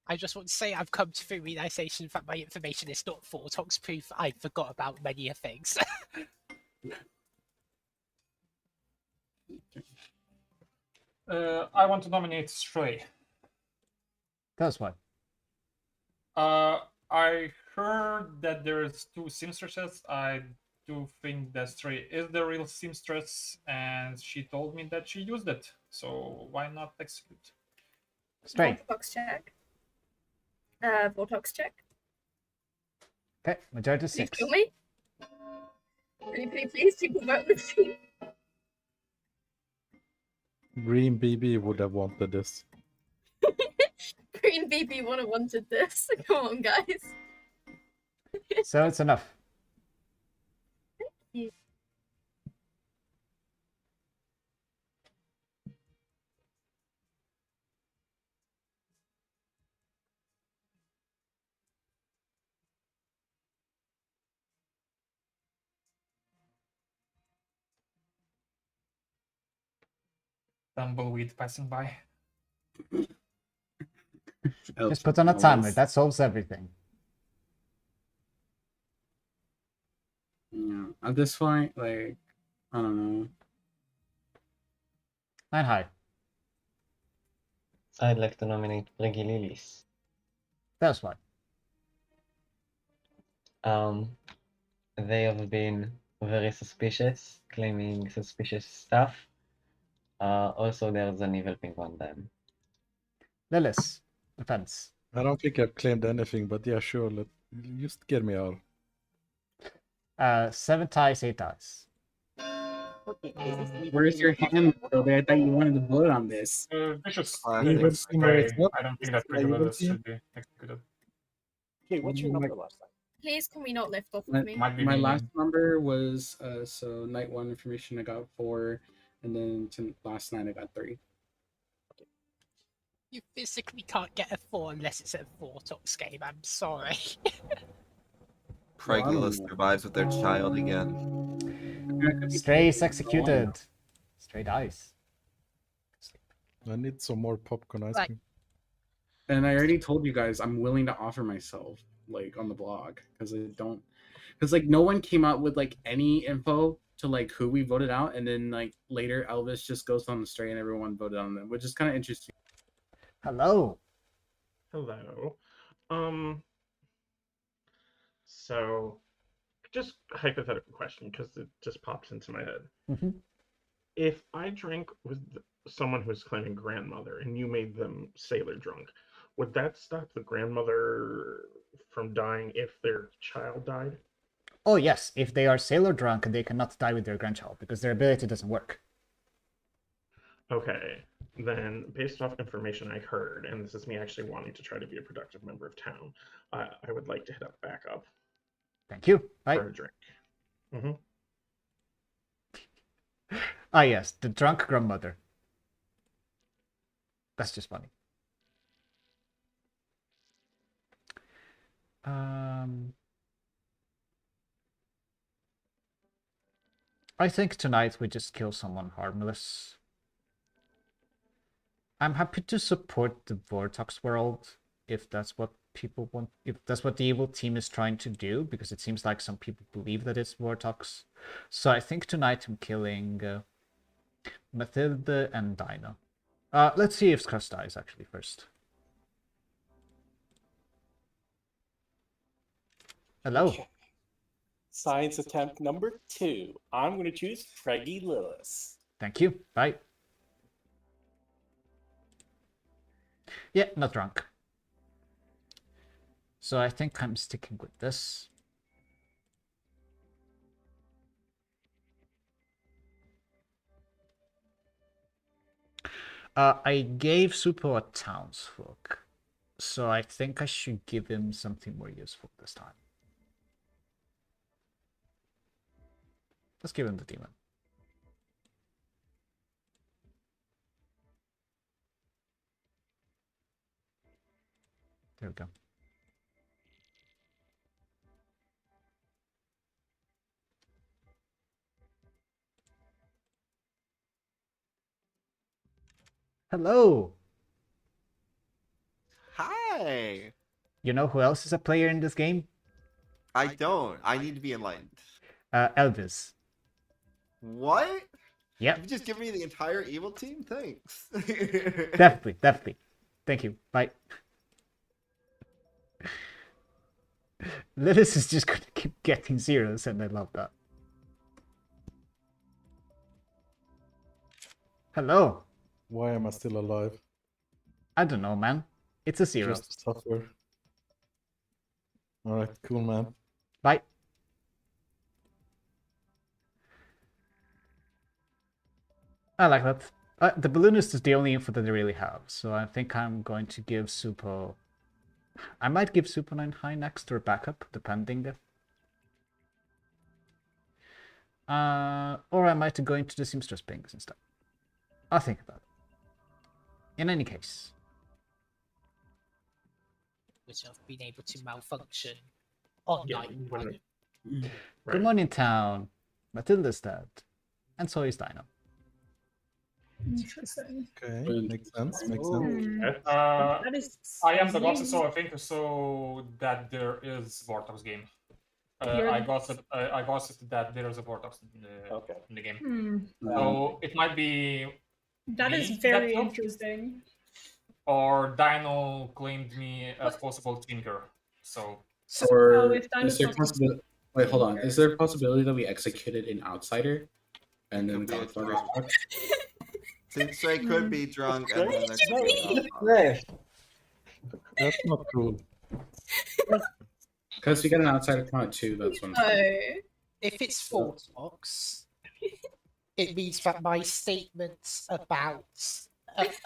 I just want to say I've come to the realization that my information is not Vortox proof. I forgot about many things. I want to nominate Stray. Tell us why. I heard that there's 2 seamstresses. I do think that Stray is the real seamstress, and she told me that she used it. So why not execute? Stray. Vortox check. Vortox check. Okay, majority Please 6. kill me. Please, people vote with me. Green BB would have wanted this. Green BB would have wanted this. Come on, guys. So it's enough. You. Tumbleweed passing by. Just put on a timer. That solves everything. Yeah. At this point, like, I don't know. 9 high. I'd like to nominate Reggie Lilies. That's why. They have been very suspicious, claiming suspicious stuff. Also, there's an evil pink on them. Lilith, defense. I don't think I've claimed anything, but yeah, sure. Just get me out. 7 ties, 8 ties. Where's your hand, Toby? I thought you wanted to vote on this. Vicious. I I don't think that Regulus should be executed. Okay, what's your number last time? Please, can we not lift off My, of me? my last number was so night 1 information I got 4, and then last night I got 3. You physically can't get a 4 unless it's a Vortox game. I'm sorry. Preglolis survives with their child again. Stray's executed. Stray dies. I need some more popcorn ice Right. cream. And I already told you guys I'm willing to offer myself like on the blog because like no one came out with like any info to like who we voted out, and then like later Elvis just goes on the Stray and everyone voted on them, which is kind of interesting. Hello. Hello. So, just hypothetical question because it just pops into my head. Mm-hmm. If I drank with someone who's claiming grandmother and you made them sailor drunk, would that stop the grandmother from dying if their child died? Oh yes, if they are sailor drunk, they cannot die with their grandchild because their ability doesn't work. Okay, then based off information I heard, and this is me actually wanting to try to be a productive member of town, I would like to hit up backup. Thank you. Bye. For a drink. Mm-hmm. Ah yes, the drunk grandmother. That's just funny. I think tonight we just kill someone harmless. I'm happy to support the Vortex world if that's what people want, if that's what the evil team is trying to do, because it seems like some people believe that it's Vortex. So I think tonight I'm killing Mathilde and Dino. Let's see if Scruss dies actually first. Hello. Okay. Science attempt number 2. I'm going to choose Preggy Lillis. Thank you. Bye. Yeah, not drunk. So I think I'm sticking with this. I gave Supo a Townsfolk, so I think I should give him something more useful this time. Let's give him the demon. There we go. Hello. Hi. You know who else is a player in this game? I don't. I need to be enlightened. Elvis. What? Yep. You've just given me the entire evil team? Thanks. Definitely, definitely. Thank you. Bye. Lilith is just going to keep getting zeros, and I love that. Hello. Why am I still alive? I don't know, man. It's a zero. Just to suffer. Alright, cool, man. Bye. I like that. The balloonist is the only info that they really have, so I think I'm going to give Supo... I might give Supo 9 high next or backup, depending. Or I might go into the seamstress pings instead. I'll think about it. In any case. Which have been able to malfunction on night one. Good morning, town. Matilda's dead. And so is Dino. Interesting. Okay, makes sense, makes sense. That is I am the insane. gossip, so I think so that there is Vortex game. I gossiped that there is a Vortex in the game. So it might be That is me very that interesting. or Dino claimed me as possible tinker. So Or if is there possibility? Wait, hold on. Is there a possibility that we executed an outsider and then Godfather? Since Ray could be drunk and then That's not cool. Because we got an outsider count too. That's one. If it's Vortex, it means that my statements about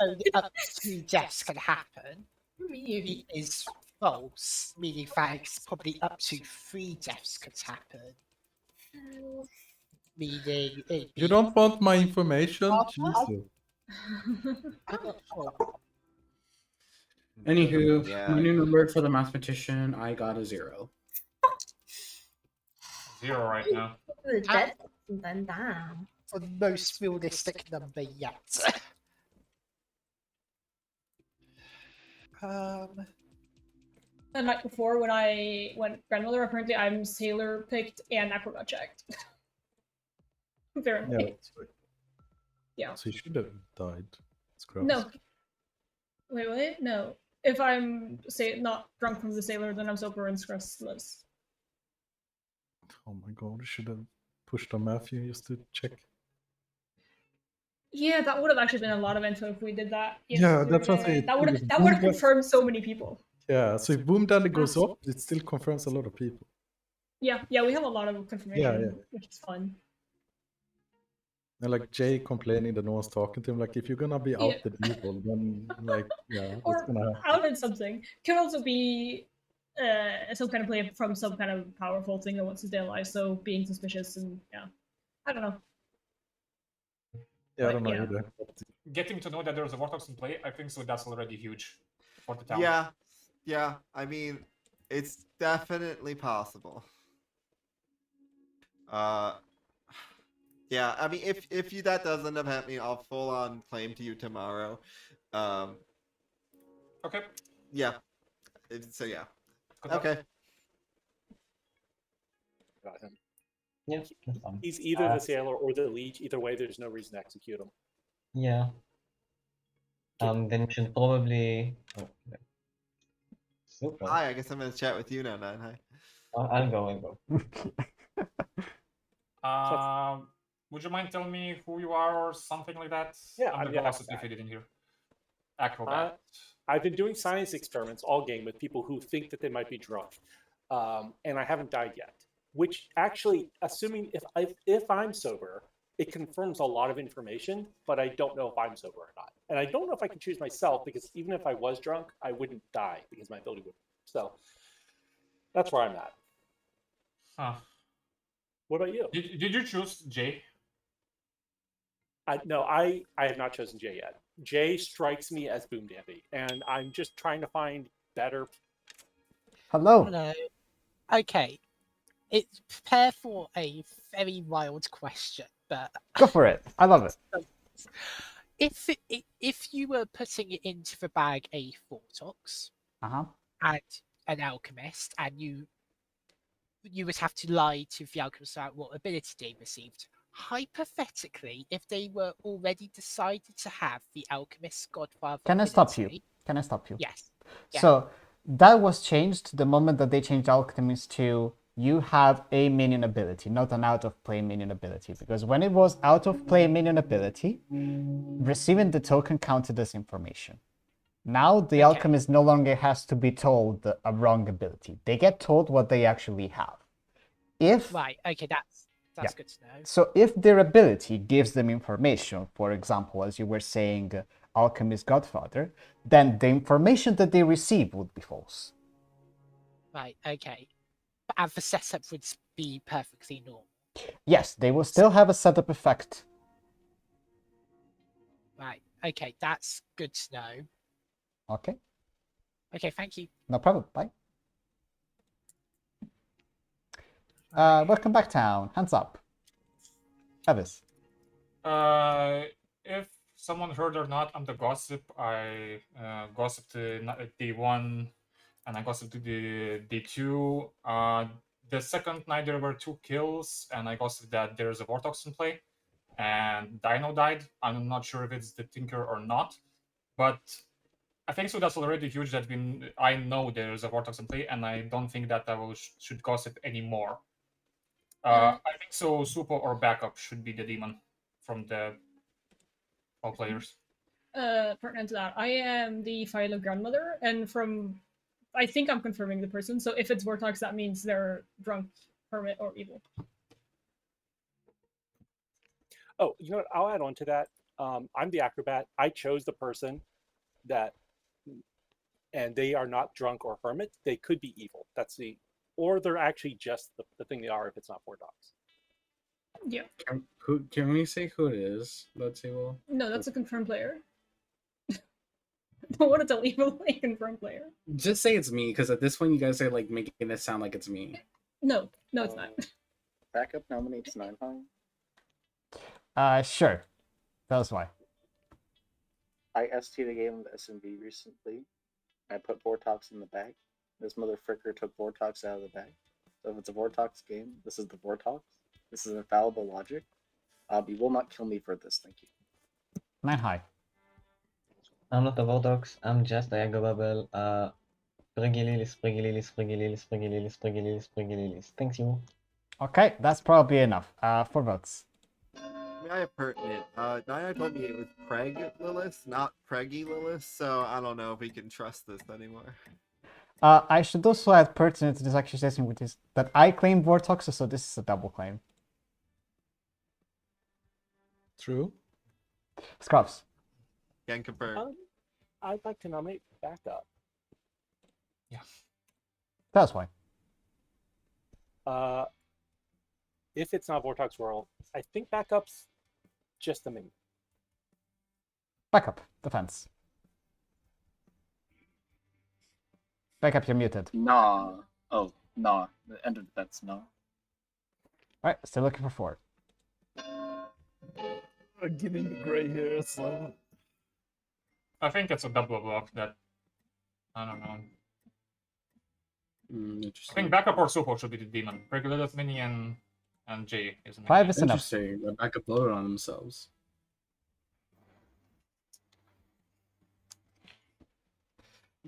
only up to deaths can happen is false, meaning that it's probably up to 3 deaths could happen. Meaning You don't want my information? Jesus. Anywho, Yeah. my new number for the mathematician, I got a 0. 0 right now. For the most realistic number yet. The night before, when I went grandmother, apparently I'm sailor picked and acrobat checked. Apparently. Yeah, that's right. Yeah. So you should have died. It's gross. No. Wait. No. If I'm not drunk from the sailor, then I'm sober and stressless. Oh my god, you should have pushed on Mafia just to check. Yeah, that would have actually been a lot of info if we did that. Yeah, that's what I yesterday. say. That would have confirmed so many people. Yeah, so if Boomdandy goes up, it still confirms a lot of people. Yeah, we have a lot of confirmation, which is fun. And like Jay complaining that no one's talking to him, like if you're gonna be out the evil, then like Or what's gonna happen? outed something. Could also be some kind of play from some kind of powerful thing that wants to stay alive, so being suspicious and I don't know. Yeah, I don't know either. Getting to know that there's a Vortex in play, I think so that's already huge for the town. Yeah. I mean, It's definitely possible. Yeah, I mean, if you that does end up happening, I'll full on claim to you tomorrow. Okay. Yeah. So yeah. Good luck. Okay. Got him. Yeah, that's fine. He's either the sailor or the leech. Either way, there's no reason to execute him. Yeah. Then we should probably. Oh, okay. Super. Hi, I guess I'm gonna chat with you now, Nine. Hi. I'll go. Would you mind telling me who you are or something like that? Yeah, I'm I'm the the boss if you didn't hear. Acrobat. I've been doing science experiments all game with people who think that they might be drunk, and I haven't died yet. Which actually, assuming if I'm sober, it confirms a lot of information, but I don't know if I'm sober or not. And I don't know if I can choose myself, because even if I was drunk, I wouldn't die because my ability would. So that's where I'm at. Huh. What about you? Did you choose Jay? No, I have not chosen Jay yet. Jay strikes me as Boomdandy, and I'm just trying to find better. Hello. Hello. Okay. It's prepare for a very wild question, but Go for it. I love it. If you were putting it into the bag a Vortox and an Alchemist, and you would have to lie to the Alchemist about what ability they received. Hypothetically, if they were already decided to have the Alchemist Godfather Can I stop you? Can I stop you? Yes. Yeah. So that was changed the moment that they changed Alchemist to you have a minion ability, not an out of play minion ability. Because when it was out of play minion ability, receiving the token counted as information. Now the Alchemist no longer has to be told a wrong ability. They get told what they actually have. Right, okay, that's good to know. So if their ability gives them information, for example, as you were saying, Alchemist Godfather, then the information that they receive would be false. Right, okay. And the setup would be perfectly normal. Yes, they will still have a setup effect. Right, okay, that's good to know. Okay. Okay, thank you. No problem. Bye. Welcome back, Town. Hands up. Evis. If someone heard or not, I'm the gossip. I gossiped day 1, and I gossiped day 2. The second night there were 2 kills, and I gossiped that there's a Vortox in play, and Dino died. I'm not sure if it's the Tinker or not, but I think so. That's already huge that I know there's a Vortox in play, and I don't think that I should gossip anymore. I think so. Supo or backup should be the demon from all players. Pertinent to that, I am the Philo grandmother, and I think I'm confirming the person. So if it's Vortox, that means they're drunk, hermit, or evil. Oh, you know what? I'll add on to that. I'm the acrobat. I chose the person that, and they are not drunk or hermit. They could be evil. Or they're actually just the thing they are if it's not Vortox. Yeah. Can we say who it is? That's evil. No, that's a confirmed player. I don't want to tell evil a confirmed player. Just say it's me, because at this point you guys are like making it sound like it's me. No, it's not. Backup nominates 9 Sure. Tell us why. I ST'd a game of SMB recently. I put Vortox in the bag. This motherfucker took Vortox out of the bag. So if it's a Vortox game, this is the Vortox. This is infallible logic. You will not kill me for this, thank you. 9 high. I'm not a Vortox, I'm just a Yago Bubble. Spriggy Lilies. Thank you. Okay, that's probably enough. 4 votes. May I have pertinent? Naya told me it was Preg Lilith, not Preggy Lilith, so I don't know if we can trust this anymore. I should also add pertinent to this accusation, which is that I claim Vortox, so this is a double claim. True. Scruffs. Can confirm. I'd like to nominate backup. Yeah. Tell us why. If it's not Vortox World, I think backup's just a meme. Backup. Defense. Backup, you're muted. Nah. Oh, nah. The end of that's nah. Alright, still looking for 4. I'm getting the gray hairs. I think it's a double block that. I don't know. I Interesting. think backup or Supo should be the demon. Regular Mini and J is mini. 5 is enough. Interesting. The backup loaded on themselves.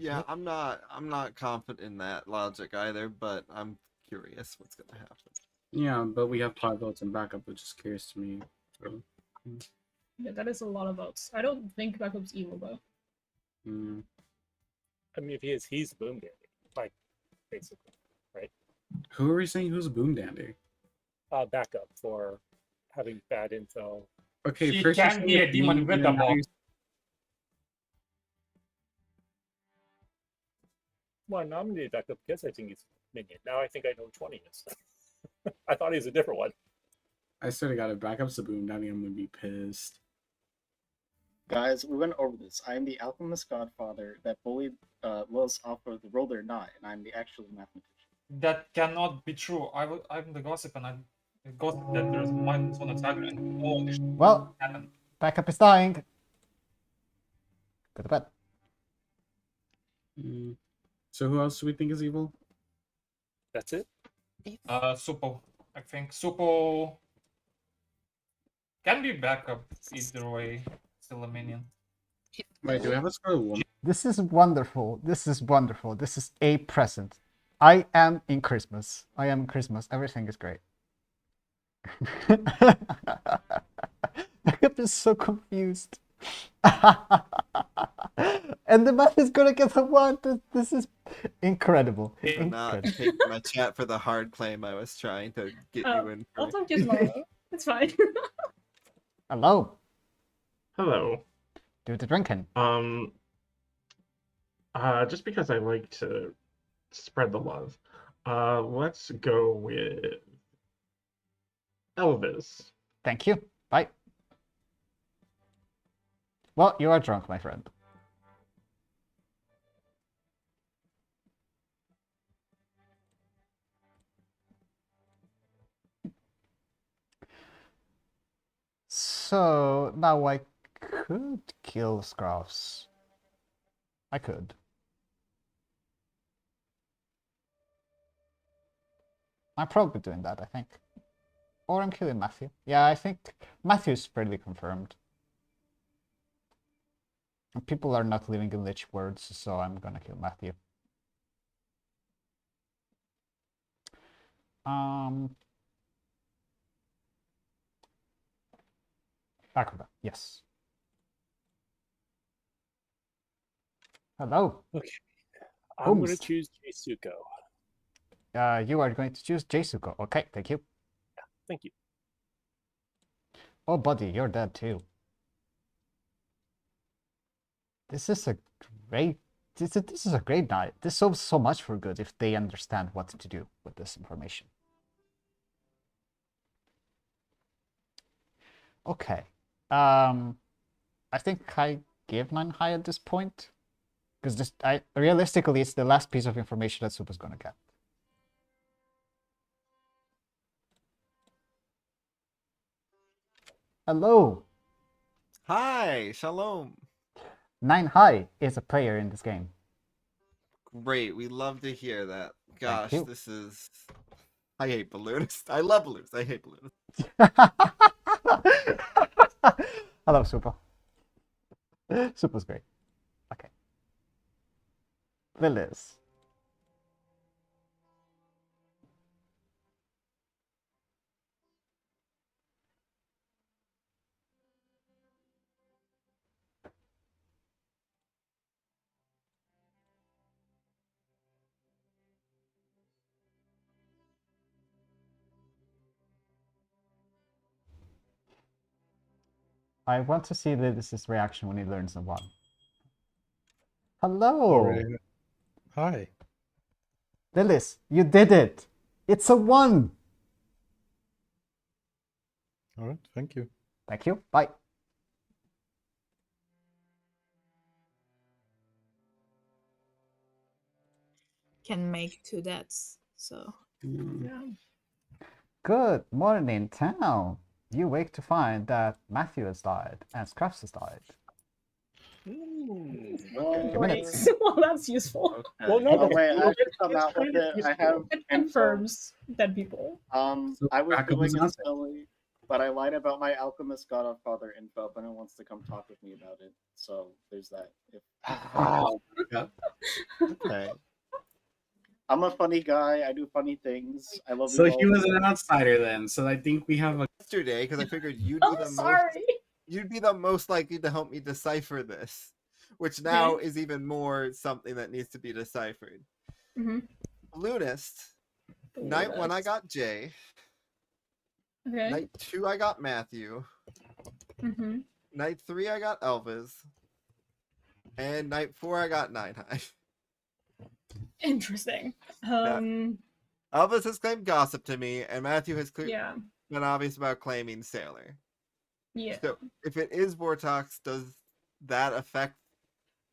Yeah, I'm not confident in that logic either, but I'm curious what's gonna happen. Yeah, but we have 5 votes in backup, which is curious to me. So, Yeah, that is a lot of votes. I don't think backup's evil though. I mean, if he is, he's Boomdandy, like basically, right? Who are we saying who's Boomdandy? Backup for having bad info. Okay, He first can be a demon with a box. Well, I nominated backup because I think he's minion. Now I think I know which one he is. I thought he was a different one. I sort of got it. Backup's the Boomdandy. I'm gonna be pissed. Guys, we went over this. I am the Alchemist Godfather that bullied Willis off of the roller knot, and I'm the actual mathematician. That cannot be true. I'm the gossip, and I'm the gossip that there's minus one attacker, and no this Well, happen. backup is dying. Go to bed. So who else do we think is evil? That's it. Supo. I think Supo can be backup either way. Still a minion. Wait, do we have a score of 1? This is wonderful. This is wonderful. This is a present. I am in Christmas. I am in Christmas. Everything is great. Backup is so confused. And the man is gonna get a 1. This is incredible. Not take my chat for the hard claim I was trying to get you in. I'll talk to you tomorrow. It's fine. Hello. Hello. Do the drinking. Just because I like to spread the love, let's go with Elvis. Thank you. Bye. Well, you are drunk, my friend. So now I could kill Scrouse. I could. I'm probably doing that, I think. Or I'm killing Matthew. Yeah, I think Matthew's pretty confirmed. And people are not living in Lich words, so I'm gonna kill Matthew. Back yes. Hello. Okay. I'm going to Ooms. choose Jisuko. You are going to choose Jisuko. Okay, thank you. Thank you. Oh, buddy, you're dead too. This is a great. This is a great night. This solves so much for good if they understand what to do with this information. Okay. I think I give 9 high at this point. Because this, realistically, it's the last piece of information that Supa's gonna get. Hello. Hi, shalom. 9 high is a player in this game. Great, we love to hear that. Thank Gosh, you. this is. I hate balloonists. I love balloons. I hate balloonists. Hello, Supa. Supa's great. Okay. Lilies. I want to see Lili's reaction when he learns the 1. Hello. Already. Hi. Lilis, you did it. It's a 1. All right. Thank you. Thank you. Bye. can make 2 deaths. So Yeah. Good morning, town. You wake to find that Matthew has died and Scraps has died. Well, minutes. Well, that's useful. Okay. Well, no, Oh, wait, I Well, should come it's out with kind of it. I useful. have It info. confirms dead people. So I was back up doing his it answer. silly, but I lied about my Alchemist Godfather info. If anyone wants to come talk with me about it, so there's that. Okay. I'm a funny guy. I do funny things. I love So you he all. was an outsider then. So I think we have a. Yesterday, because I figured you'd be I'm the most sorry. you'd be the most likely to help me decipher this, which now is even more something that needs to be deciphered. Mm-hmm. Balloonist. Night 1 I got Jay. Okay. Night 2 I got Matthew. Mm-hmm. Night 3 I got Elvis. And night 4 I got Nine High. Interesting. Elvis has claimed gossip to me, and Matthew has Yeah. been obvious about claiming Sailor. Yeah. So if it is Vortox, does that affect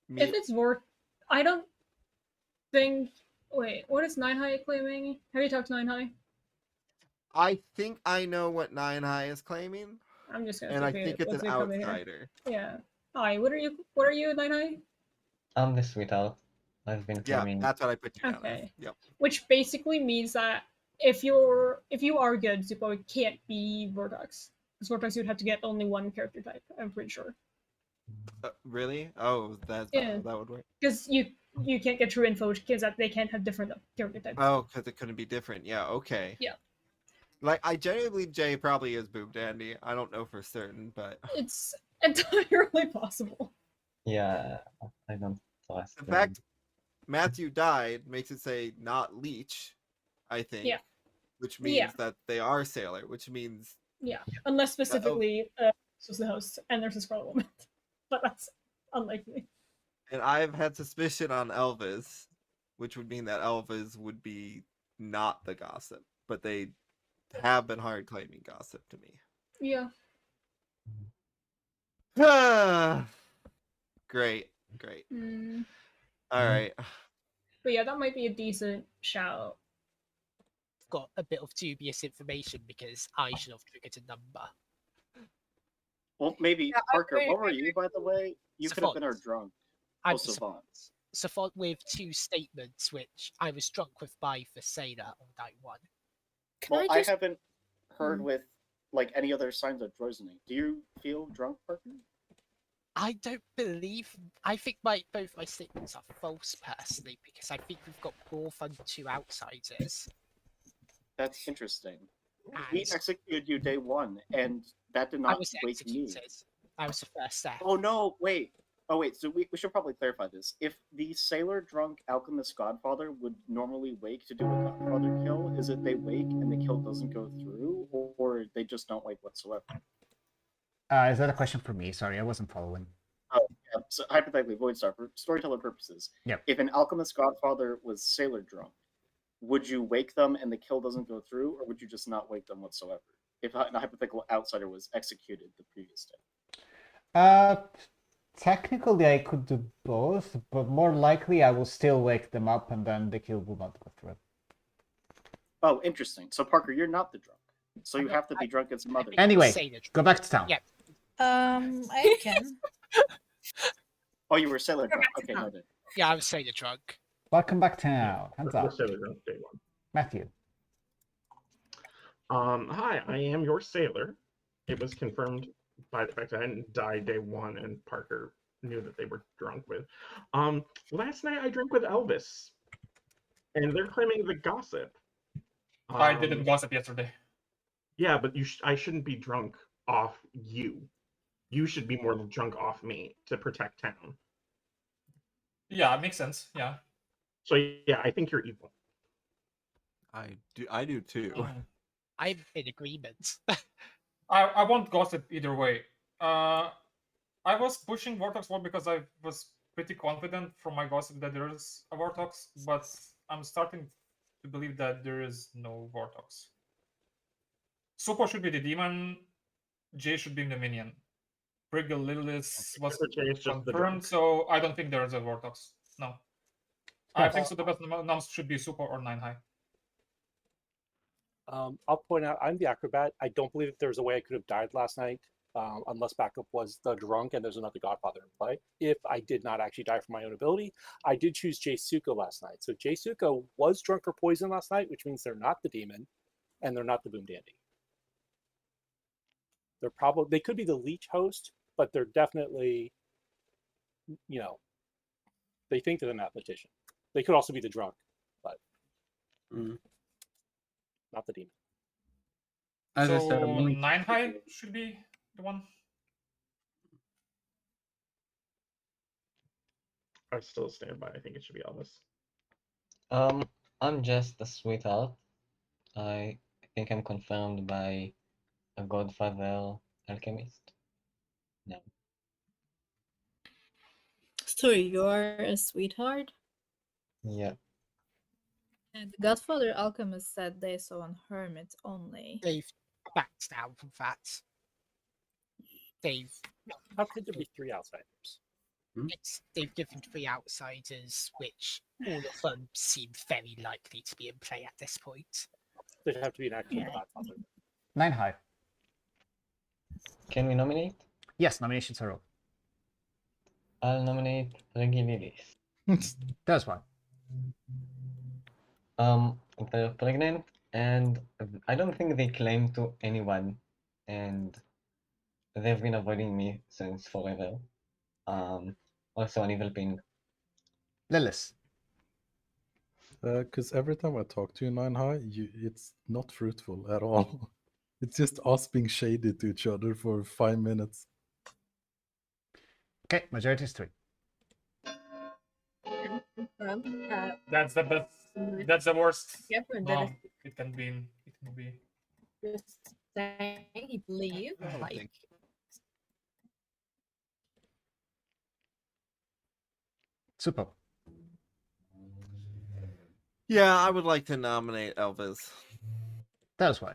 me? If it's I don't think. Wait, what is Nine High claiming? Have you talked to Nine High? I think I know what Nine High is claiming. I'm just gonna. And I think it's an outsider. Yeah. Hi. What are you? What are you, Nine High? I'm the sweetheart. I've been claiming. Yeah, that's what I put you down. Okay. Yep. Which basically means that if you are good, Zuko, it can't be Vortox. Because Vortox, you'd have to get only one character type. I'm pretty sure. Really? Oh, that's Yeah. that would work. Because you can't get true info, which means that they can't have different character types. Oh, because it couldn't be different. Yeah. Okay. Yeah. Like I genuinely believe Jay probably is Boomdandy. I don't know for certain, but It's entirely possible. Yeah, I don't trust in them. fact, Matthew died makes it say not Leech, I think. Yeah. Which means that they are Sailor, which means Yeah. Unless specifically this was the host and there's a Scarlet Woman. But that's unlikely. and I've had suspicion on Elvis, which would mean that Elvis would be not the gossip, but they have been hard claiming gossip to me. Yeah. Great. Mm. All right. But yeah, that might be a decent shout. Got a bit of dubious information because I should have triggered a number. Well, maybe Yeah, Parker. agree. What were you, by the way? You could have been our Savant. drunk. I'm Savant. Savant with 2 statements, which I was drunk with by the Sailor on night 1. Well, I haven't heard with like any other signs of poisoning. Do you feel drunk, Parker? I don't believe. I think both my statements are false, personally, because I think we've got more than 2 outsiders. That's interesting. We And executed you day 1, and that did I not was wake me. executed. I was the first death. Oh no! Wait. Oh wait. So we should probably clarify this. If the Sailor drunk Alchemist Godfather would normally wake to do a Godfather kill, is it they wake and the kill doesn't go through, or they just don't wake whatsoever? Is that a question for me? Sorry, I wasn't following. Oh, yeah. So hypothetically, Voidstarr, for storyteller purposes, Yep. if an Alchemist Godfather was Sailor drunk, would you wake them and the kill doesn't go through, or would you just not wake them whatsoever? If a hypothetical outsider was executed the previous day. Technically, I could do both, but more likely I will still wake them up and then the kill will not go through. Oh, interesting. So Parker, you're not the drunk. So you have to be drunk as some other. Anyway, go back to town. Yeah. I can. Oh, you were Sailor drunk. Okay, noted. Yeah, I was Sailor drunk. Welcome back to town. Hands We're up. Sailor drunk day 1. Matthew. Hi, I am your Sailor. It was confirmed by the fact that I didn't die day 1 and Parker knew that they were drunk with. Last night I drank with Elvis, and they're claiming the gossip. I didn't gossip yesterday. Yeah, but I shouldn't be drunk off you. You should be more drunk off me to protect town. Yeah, it makes sense. Yeah. So yeah, I think you're evil. I do too. I'm in agreement. I won't gossip either way. I was pushing Vortex 1 because I was pretty confident from my gossip that there is a Vortex, but I'm starting to believe that there is no Vortex. Supo should be the demon, Jay should be the minion. Briggle Lilith was Jay is just the confirmed, drunk. so I don't think there is a Vortex. No. I think so. The best nums should be super or 9 high. I'll point out I'm the acrobat. I don't believe that there's a way I could have died last night, unless backup was the drunk and there's another Godfather in play. If I did not actually die from my own ability, I did choose Jsuko last night. So Jsuko was drunk or poisoned last night, which means they're not the demon, and they're not the Boomdandy. They could be the leech host, but they're definitely, they think they're the mathematician. They could also be the drunk, but not the demon. As I said, So I'm only 9 high should be the one. I still stand by. I think it should be Elvis. I'm just a sweetheart. I think I'm confirmed by a Godfather Alchemist. No. So you're a sweetheart? Yeah. And the Godfather Alchemist said they saw on Hermit only. They've backed down from that. How could there be 3 outsiders? They've given 3 outsiders, which all of them seem very likely to be in play at this point. There'd have to be an actual Godfather. 9 high. Can we nominate? Yes, nominations are up. I'll nominate Regililis. That's why. They're pregnant, and I don't think they claim to anyone, and they've been avoiding me since forever. Also an evil pin. Lilith. Because every time I talk to you, 9 high, it's not fruitful at all. It's just us being shady to each other for 5 minutes. Okay, majority is 3. That's the best. That's the worst. Yeah, No, it can be. It can be. Just saying he believes. Like, Super. Yeah, I would like to nominate Elvis. That's why.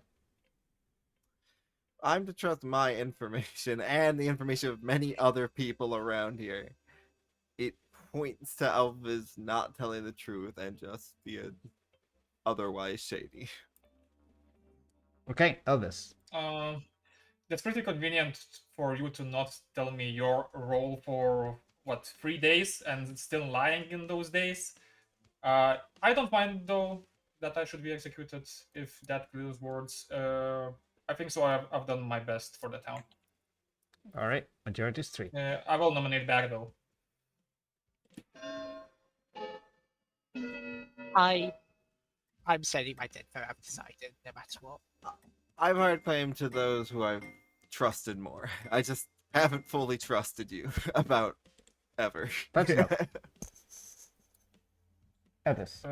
I'm to trust my information and the information of many other people around here. It points to Elvis not telling the truth and just being otherwise shady. Okay, Elvis. That's pretty convenient for you to not tell me your role for 3 days and still lying in those days. I don't mind though that I should be executed if that clears words. I think so. I've done my best for the town. All right, majority is 3. I will nominate back though. I'm setting my dead vote. I've decided, no matter what. I've heard claim to those who I've trusted more. I just haven't fully trusted you about ever. That's enough. Elvis.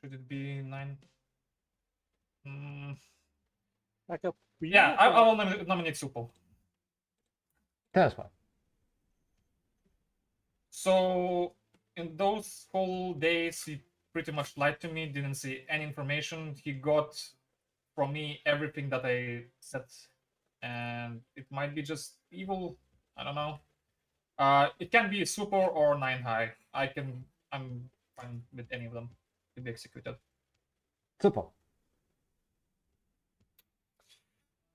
Should it be 9? Back up. Yeah, I will nominate Supal. That's why. So in those whole days, he pretty much lied to me. Didn't see any information. He got from me everything that I said, and it might be just evil. I don't know. It can be super or 9 high. I'm fine with any of them to be executed. Super.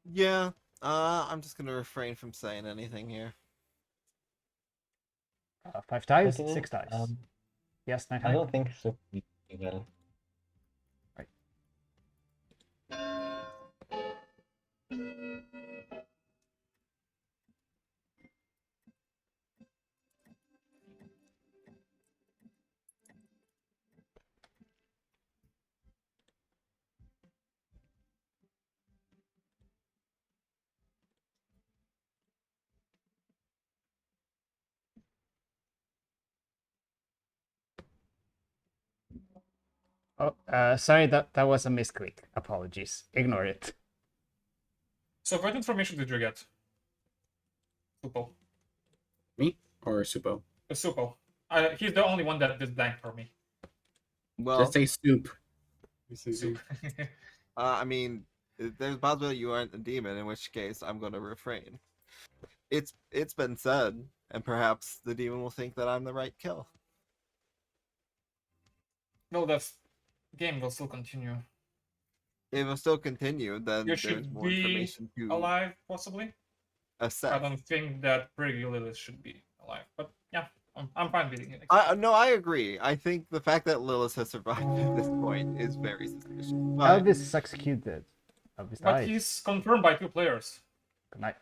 Yeah, I'm just gonna refrain from saying anything here. 5 dice, Okay, 6 dice. Yes, 9 I high. don't think so. Well. Right. Oh, sorry, that was a misclick. Apologies. Ignore it. So what information did you get? Supal. Me or Supo? Supal. He's the only one that did blank for me. Well, Just say soup. Soup. I mean, there's a possibility you aren't a demon, in which case I'm going to refrain. It's been said, and perhaps the demon will think that I'm the right kill. No, the game will still continue. It will still continue. Then You there's should more be information to alive, possibly. assess. I don't think that Pretty Lilith should be alive, but yeah, I'm fine beating it. No, I agree. I think the fact that Lilith has survived at this point is very suspicious. But Elvis is executed. Elvis But died. he's confirmed by 2 players. Good night.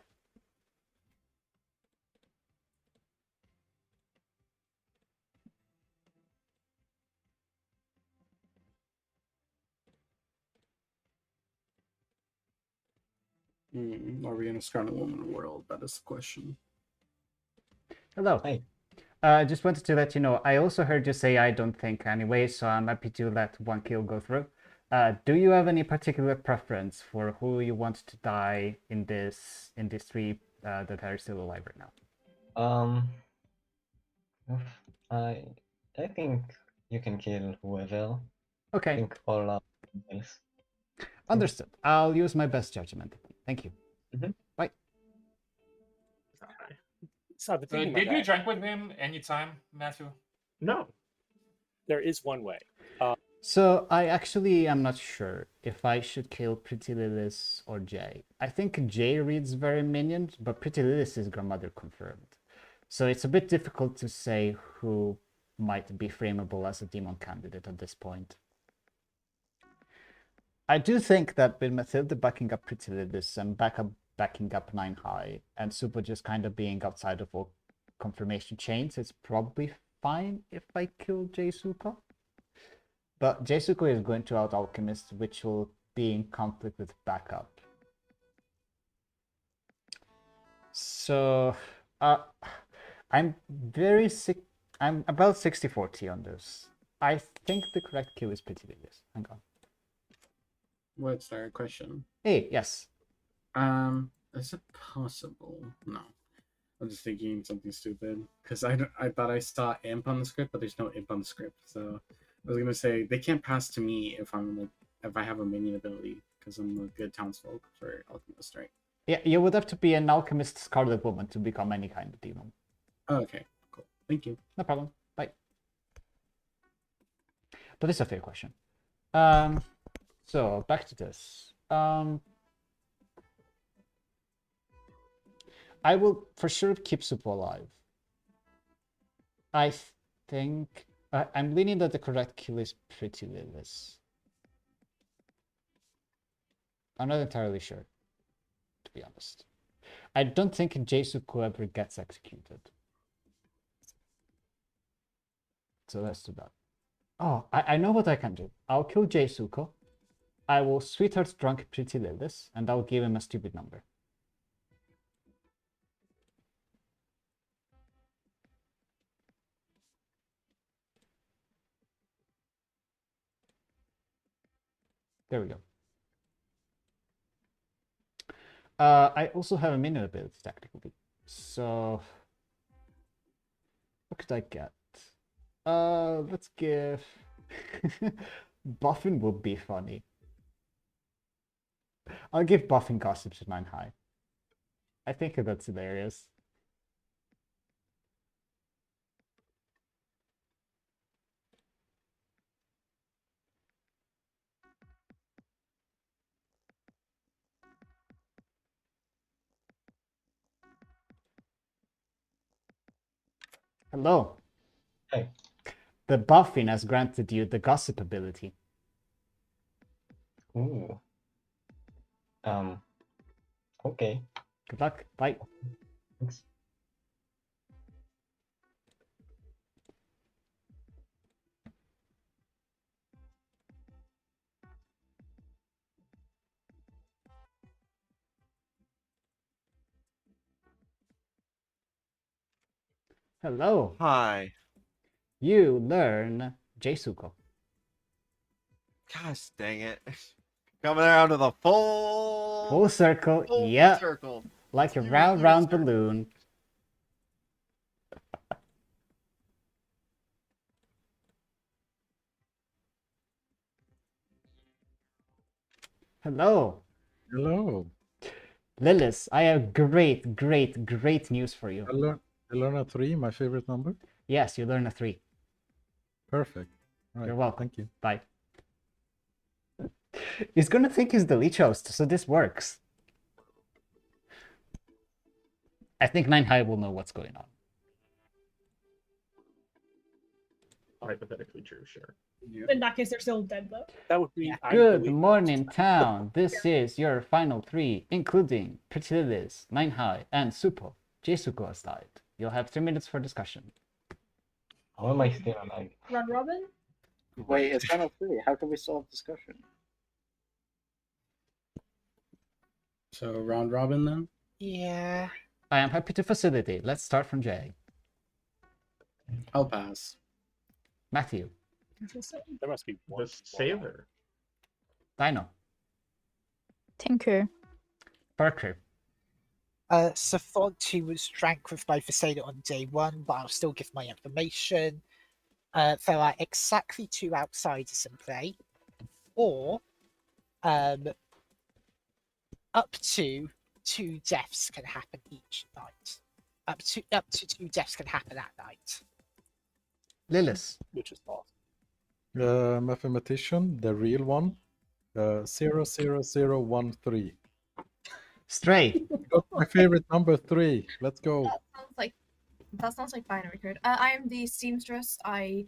Are we gonna Scarlet Woman world? That is the question. Hello. Hey. Just wanted to let you know, I also heard you say I don't think anyway, so I'm happy to let one kill go through. Do you have any particular preference for who you want to die in this 3 that are still alive right now? I think you can kill whoever. Okay. I think all are else. Understood. I'll use my best judgment. Thank you. Bye. So I've been thinking Did about you that. drink with him anytime, Matthew? No. There is one way. So I actually am not sure if I should kill Pretty Lilith or Jay. I think Jay reads very minion, but Pretty Lilith is grandmother confirmed. So it's a bit difficult to say who might be frameable as a demon candidate at this point. I do think that with Matilda backing up Pretty Lilith and backing up 9 high, and Super just kind of being outside of all confirmation chains, it's probably fine if I kill Jsuko. But Jsuko is going to out Alchemist, which will be in conflict with backup. So I'm about 60-40 on this. I think the correct kill is Pretty Lilith. Hang on. Voidstarr, question. Hey, yes. Is it possible? No. I'm just thinking something stupid because I thought I saw imp on the script, but there's no imp on the script. So I was gonna say they can't pass to me if I have a minion ability because I'm a good townsfolk for Alchemist, right? Yeah, you would have to be an Alchemist Scarlet Woman to become any kind of demon. Okay, cool. Thank you. No problem. Bye. But it's a fair question. So back to this. I will for sure keep Super alive. I think I'm leaning that the correct kill is Pretty Lilith. I'm not entirely sure, to be honest. I don't think Jsuko ever gets executed. So let's do that. Oh, I know what I can do. I'll kill Jsuko. I will sweetheart drunk Pretty Lilith, and I'll give him a stupid number. There we go. I also have a minion ability, technically. So, what could I get? Let's give... Buffing would be funny. I'll give Buffing Gossip to 9 high. I think that's hilarious. Hello. Hey. The buffing has granted you the gossip ability. Ooh. Okay. Good luck. Bye. Thanks. Hello. Hi. You learn Jsuko. Gosh dang it. Coming around to the Full circle. full Yeah. circle. Like a You round, huge round circle. balloon. Hello. Hello. Lilith, I have great, great, great news for you. I learn a 3, my favorite number. Yes, you learn a 3. Perfect. Right, You're welcome. Thank you. Bye. He's gonna think he's the leech host, so this works. I think 9 High will know what's going on. Hypothetically true, sure. In that case, they're still dead, though. That would be. I Good believe- morning, town. This is your final 3, including Pretty Lilis, 9 High, and Supo. Jesuko has died. You'll have 3 minutes for discussion. How am I still alive? Round robin? Wait, it's final 3. How can we still have discussion? So round robin then. Yeah. I am happy to facilitate. Let's start from Jay. I'll pass. Matthew. There must be one. The sailor. Dino. Tinker. Parker. So Font, who was drank with my Visada on day 1, but I'll still give my information. There are exactly 2 outsiders in play, or up to 2 deaths can happen each night. Up to 2 deaths can happen at night. Lilis. Which is awesome. Mathematician, the real one. 00013. Stray. Got my favorite number 3. Let's go. That sounds like binary code. I am the seamstress. I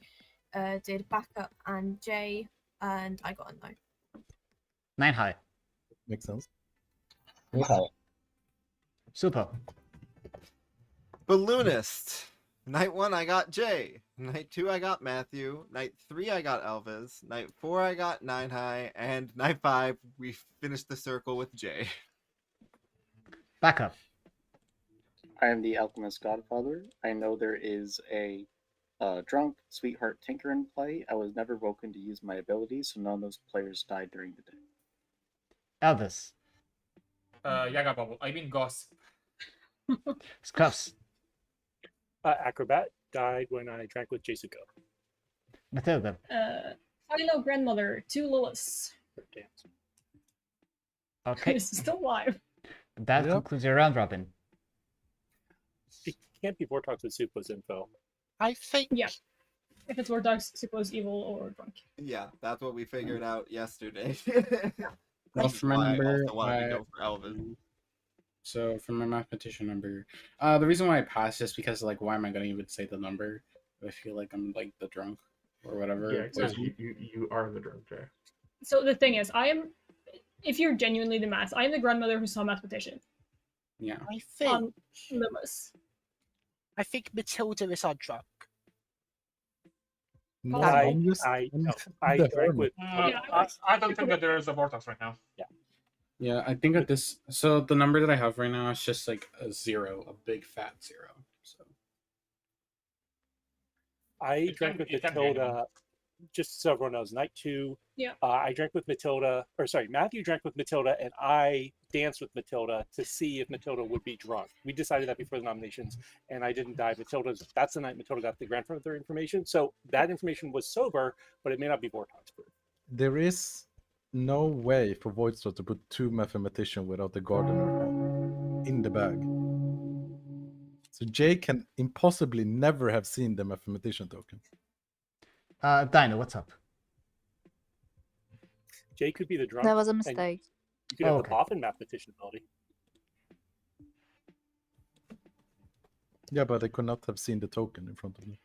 did backup and J, and I got a no. 9 High. Makes sense. Super. Balloonist. Night 1, I got Jay. Night 2, I got Matthew. Night 3, I got Elvis. Night 4, I got 9 High. And night 5, we finished the circle with Jay. Backup. I am the Alchemist Godfather. I know there is a drunk sweetheart tinker in play. I was never woken to use my abilities, so none of those players died during the day. Elvis. Yaga Bubble. I mean Gossip. Scuffs. Acrobat died when I drank with Jesuko. Matilda. Philo grandmother, 2 Lilith. Okay. Is still alive. That concludes your round robin. It can't be Vortox with Supo's info. I think. Yeah. If it's Vortox, Supo's evil or drunk. Yeah, that's what we figured out yesterday. Well, Which is from my why I number, also wanted to go for Elvis. So from my mathematician number, the reason why I passed is because like, why am I gonna even say the number? I feel like I'm like the drunk or whatever. Yeah, exactly. You are the drunk, Jay. So the thing is, if you're genuinely the math, I am the grandmother who saw mathematician. Yeah. I think. Limus. I think Matilda is our drunk. No, I the drank with. I don't think that there is a Vortex right now. Yeah. Yeah, I think at this. So the number that I have right now is just like a 0, a big fat 0. So I drank with Matilda, just so everyone knows, night 2. Yeah. I drank with Matilda, or sorry, Matthew drank with Matilda, and I danced with Matilda to see if Matilda would be drunk. We decided that before the nominations, and I didn't die. That's the night Matilda got the grandfather information. So that information was sober, but it may not be Vortox proof. There is no way for Voidstarr to put 2 mathematicians without the gardener in the bag. So Jay can impossibly never have seen the mathematician token. Dino, what's up? Jay could be the drunk. That was a and mistake. You could have Okay. the Boffin mathematician ability. Yeah, but I could not have seen the token in front of me.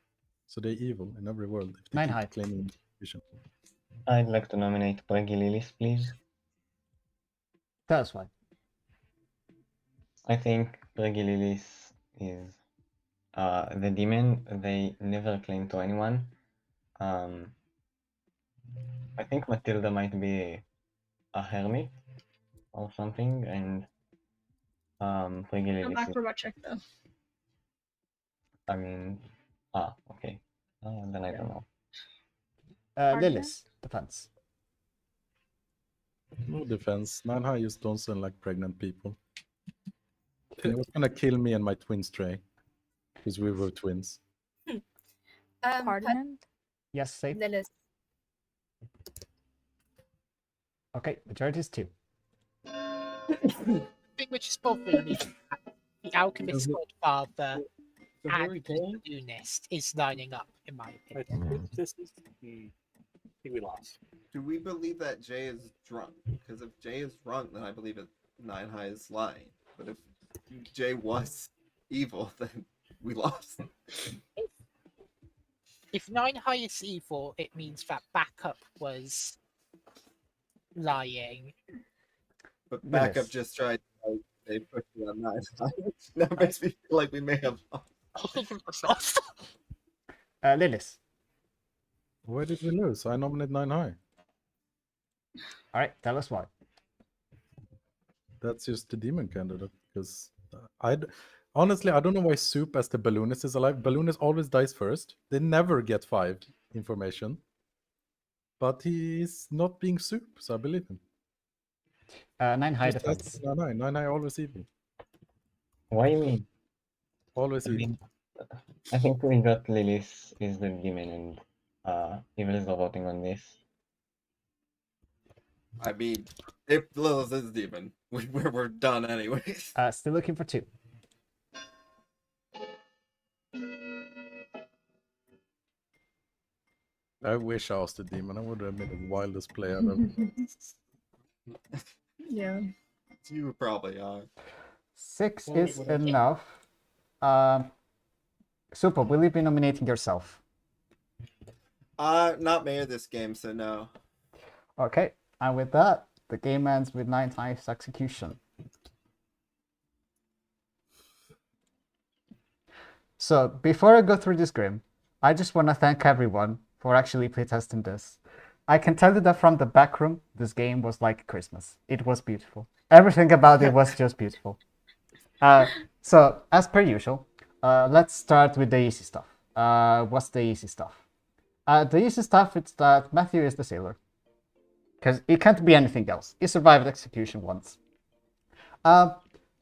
So they're evil in every world if they 9 keep High. claiming vision. I'd like to nominate Bragi Lilis, please. Tell us why. I think Bragi Lilis is the demon they never claim to anyone. I think Matilda might be a hermit or something, and Bragi I'm Lilis is, acrobat check though. I mean, okay. Then I don't know. Lilis, defense. No defense. 9 High just don't sound like pregnant people. He was gonna kill me and my twin Stray. Because we were twins. Pardon? Yes, say. Lilith. Okay, majority is 2. The thing which is bothering me, the Alchemist Godfather and the Balloonist is lining up, in my I opinion. think this is. think we lost. Do we believe that Jay is drunk? Because if Jay is drunk, then I believe that Nine High is lying. But if Jay was evil, then we lost. If Nine High is evil, it means that Backup was lying. But Backup Yes. just tried to they pushed it on Nine High, which now makes me feel like we may have lost. Lilith. Where did we lose? I nominate 9 High. All right, tell us why. That's just the demon candidate. Because honestly, I don't know why Soup as the balloonist is alive. Balloonist always dies first. They never get 5 information. But he's not being Soup, so I believe him. 9 High Just defense. 9 High always evil. Why me? Always I evil. mean, I think we got Lilith is the demon and Evil is voting on this. I mean, if Lilith is demon, we're done anyways. Still looking for 2. I wish I was the demon. I would have made the wildest play ever. Yeah. You probably are. 6 is enough. Super, will you be nominating yourself? Not mayor this game, so no. Okay, and with that, the game ends with 9 High's execution. So, before I go through this grim, I just want to thank everyone for actually playtesting this. I can tell you that from the back room, this game was like Christmas. It was beautiful. Everything about it was just beautiful. So, as per usual, let's start with the easy stuff. What's the easy stuff? The easy stuff is that Matthew is the sailor. Because it can't be anything else. He survived execution once.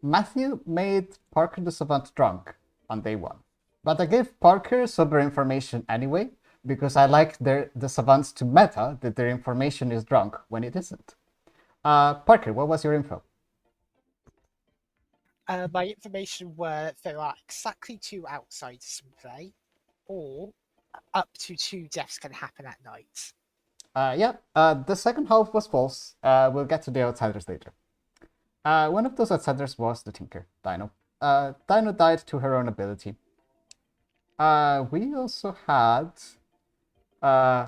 Matthew made Parker the Savant drunk on day 1. But I gave Parker sober information anyway, because I like the Savants to meta that their information is drunk when it isn't. Parker, what was your info? My information were there are exactly 2 outsiders in play, or up to 2 deaths can happen at night. The second half was false. We'll get to the outsiders later. One of those outsiders was the Tinker, Dino. Dino died to her own ability. We also had...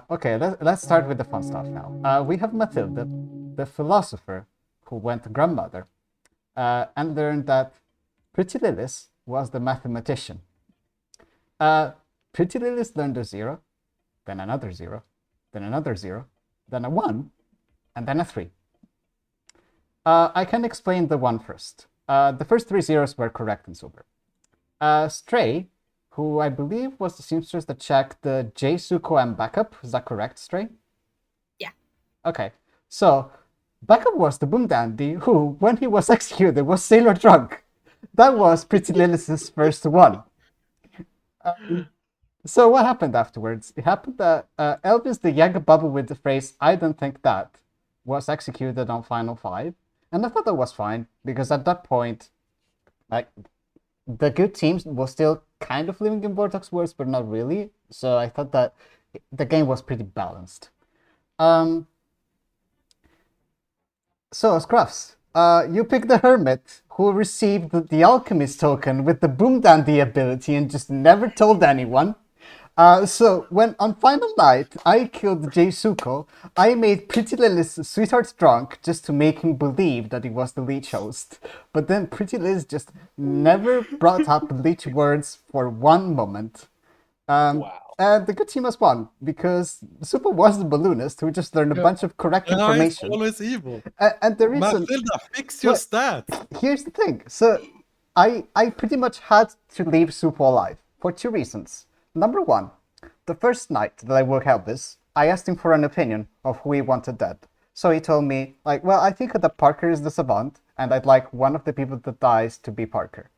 okay, let's start with the fun stuff now. We have Matilda, the philosopher who went grandmother, and learned that Pretty Lilith was the mathematician. Pretty Lilith learned a 0, then another 0, then another 0, then a 1, and then a 3. I can explain the 1 first. The first 3 zeros were correct and sober. Stray, who I believe was the seamstress that checked the J, Suko, and Backup. Is that correct, Stray? Yeah. Okay, so Backup was the Boomdandy who, when he was executed, was sailor drunk. That was Pretty Lilith's first 1. So what happened afterwards? It happened that Elvis the Yaga Bubble with the phrase, "I don't think that," was executed on Final 5. And I thought that was fine, because at that point, like, the good teams was still kind of living in Vortex worlds, but not really. So I thought that the game was pretty balanced. So, Scruffs, you picked the Hermit, who received the Alchemist token with the Boomdandy ability and just never told anyone. So, when on final night I killed Jay Suko, I made Pretty Lilith's sweetheart drunk just to make him believe that he was the leech host. But then Pretty Liz just never brought up leech words for 1 moment. Wow. And the good team has won, because Super was the balloonist who just learned a bunch of correct information. It's always evil. And the reason... Matilda, fix your stats! Here's the thing. So, I pretty much had to leave Super alive for 2 reasons. Number 1, the first night that I woke Elvis, I asked him for an opinion of who he wanted dead. So he told me, like, well, I think that Parker is the Savant, and I'd like one of the people that dies to be Parker.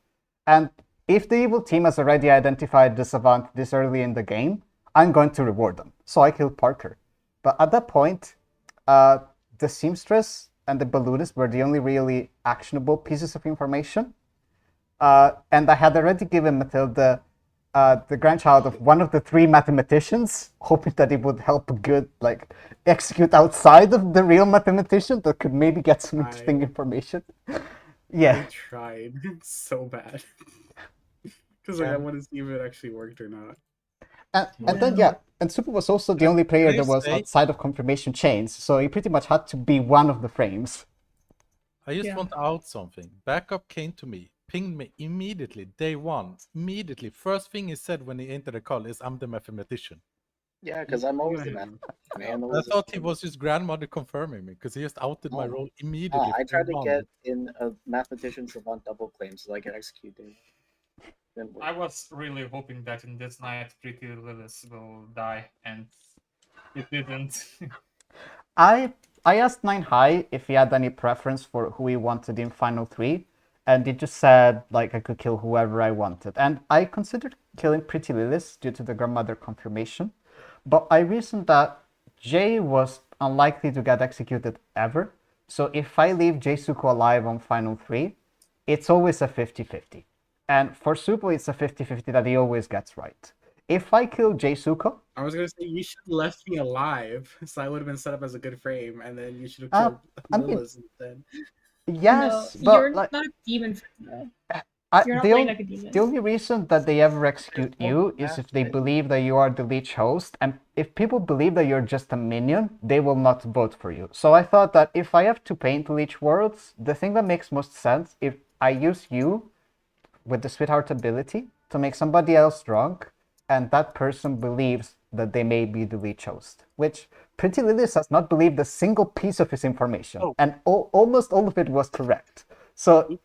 And if the evil team has already identified the Savant this early in the game, I'm going to reward them. So I killed Parker. But at that point, the Seamstress and the Balloonist were the only really actionable pieces of information. And I had already given Matilda the grandchild of one of the 3 mathematicians, hoping that it would help execute outside of the real mathematician that could maybe get some interesting information. Yeah. I tried so bad. Because I wanted to see if it actually worked or not. And then, and Super was also the only player that was outside of confirmation chains, so he pretty much had to be one of the frames. I just want out something. Backup came to me, pinged me immediately, day 1. Immediately. First thing he said when he entered the call is, I'm the mathematician. Yeah, because I'm always the mathematician. I thought he was his grandmother confirming me, because he just outed my role immediately. I tried to get in a mathematician savant double claim so I could execute it. I was really hoping that in this night Pretty Lilith will die, and it didn't. I asked 9 High if he had any preference for who he wanted in Final 3, and he just said I could kill whoever I wanted. And I considered killing Pretty Lilith due to the grandmother confirmation, but I reasoned that Jay was unlikely to get executed ever, so if I leave Jay Suko alive on Final 3, it's always a 50-50. And for Supo, it's a 50-50 that he always gets right. If I kill Jay Suko... I was going to say, you should have left me alive, so I would have been set up as a good frame, and then you should have killed Lilith instead. Yes, no, but... You're not a demon frame, though. You're not playing like a demon. The only reason that they ever execute you is if they believe that you are the leech host, and if people believe that you're just a minion, they will not vote for you. So I thought that if I have to paint leech worlds, the thing that makes most sense, if I use you with the Sweetheart ability to make somebody else drunk, and that person believes that they may be the leech host, which Pretty Lilith has not believed a single piece of his information, and almost all of it was correct. So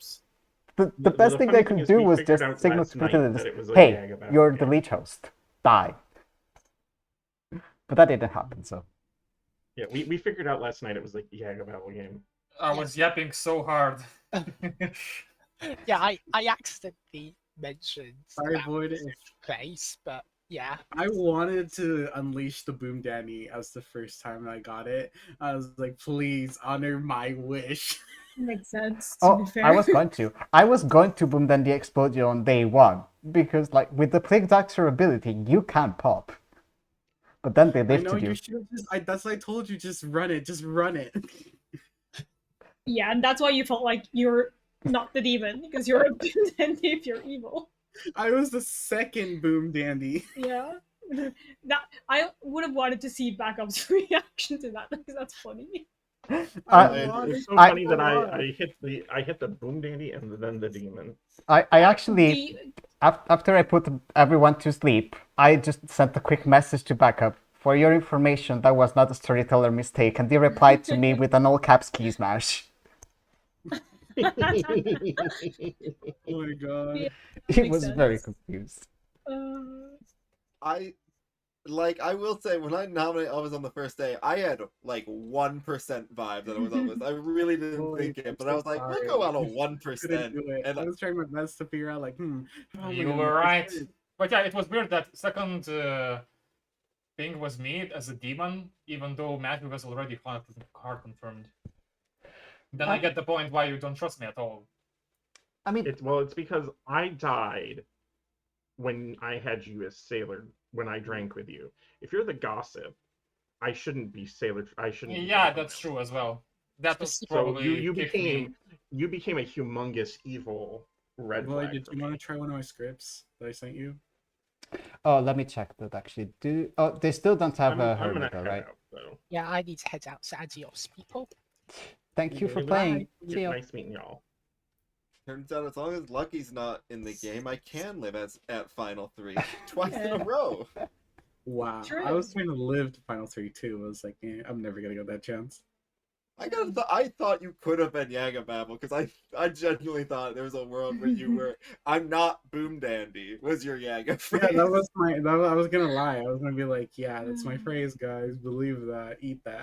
the best thing they could do was just signal to Pretty Lilith, hey, you're the leech host, die. But that didn't happen, so. Yeah, we figured out last night it was like the Yaga battle game. I was yapping so hard. Yeah, I accidentally mentioned I avoided place, but yeah. I wanted to unleash the Boomdandy as the first time I got it. I was like, please honor my wish. Makes sense. I was going to. I was going to Boomdandy explode you on day 1, because with the Plague Doctor ability, you can pop. But then they lifted I know, you. You should have just. That's why I told you, just run it. Just run it. Yeah, and that's why you felt like you're not the demon, because you're a Boomdandy if you're evil. I was the second Boomdandy. Yeah. I would have wanted to see Backup's reaction to that, because that's funny. It's so funny that I hit the Boomdandy and then the demon. I actually, after I put everyone to sleep, I just sent a quick message to Backup. For your information, that was not a Storyteller mistake, and they replied to me with an all caps key smash. Oh my god. Yeah, he was very confused. I will say, when I nominated Elvis on the first day, I had 1% vibe that it was Elvis. I really didn't think it, but I was like, we'll go out on 1%. And I was trying my best to figure out you were right. But yeah, it was weird that second thing was me as a demon, even though Matthew was already hard confirmed. Then I get the point why you don't trust me at all. I mean, it's because I died when I had you as Sailor when I drank with you. If you're the gossip, I shouldn't be Sailor. I shouldn't. Yeah, that's true as well. That was probably you became a humongous evil red flag. Did you want to try one of my scripts that I sent you? Oh, let me check that actually. They still don't have a hermit, right? Yeah, I need to head out. So adios, people. Thank you for playing. See you. Nice meeting y'all. Turns out, as long as Lucky's not in the game, I can live at Final 3 twice in a row. Wow. True. I was trying to live to Final 3 too. I was like, I'm never gonna get that chance. I thought you could have been Yaga Babel, because I genuinely thought there was a world where you were, I'm not Boomdandy, was your Yaga phrase. Yeah, that was I was gonna lie. I was gonna be like, yeah, that's my phrase, guys. Believe that. Eat that.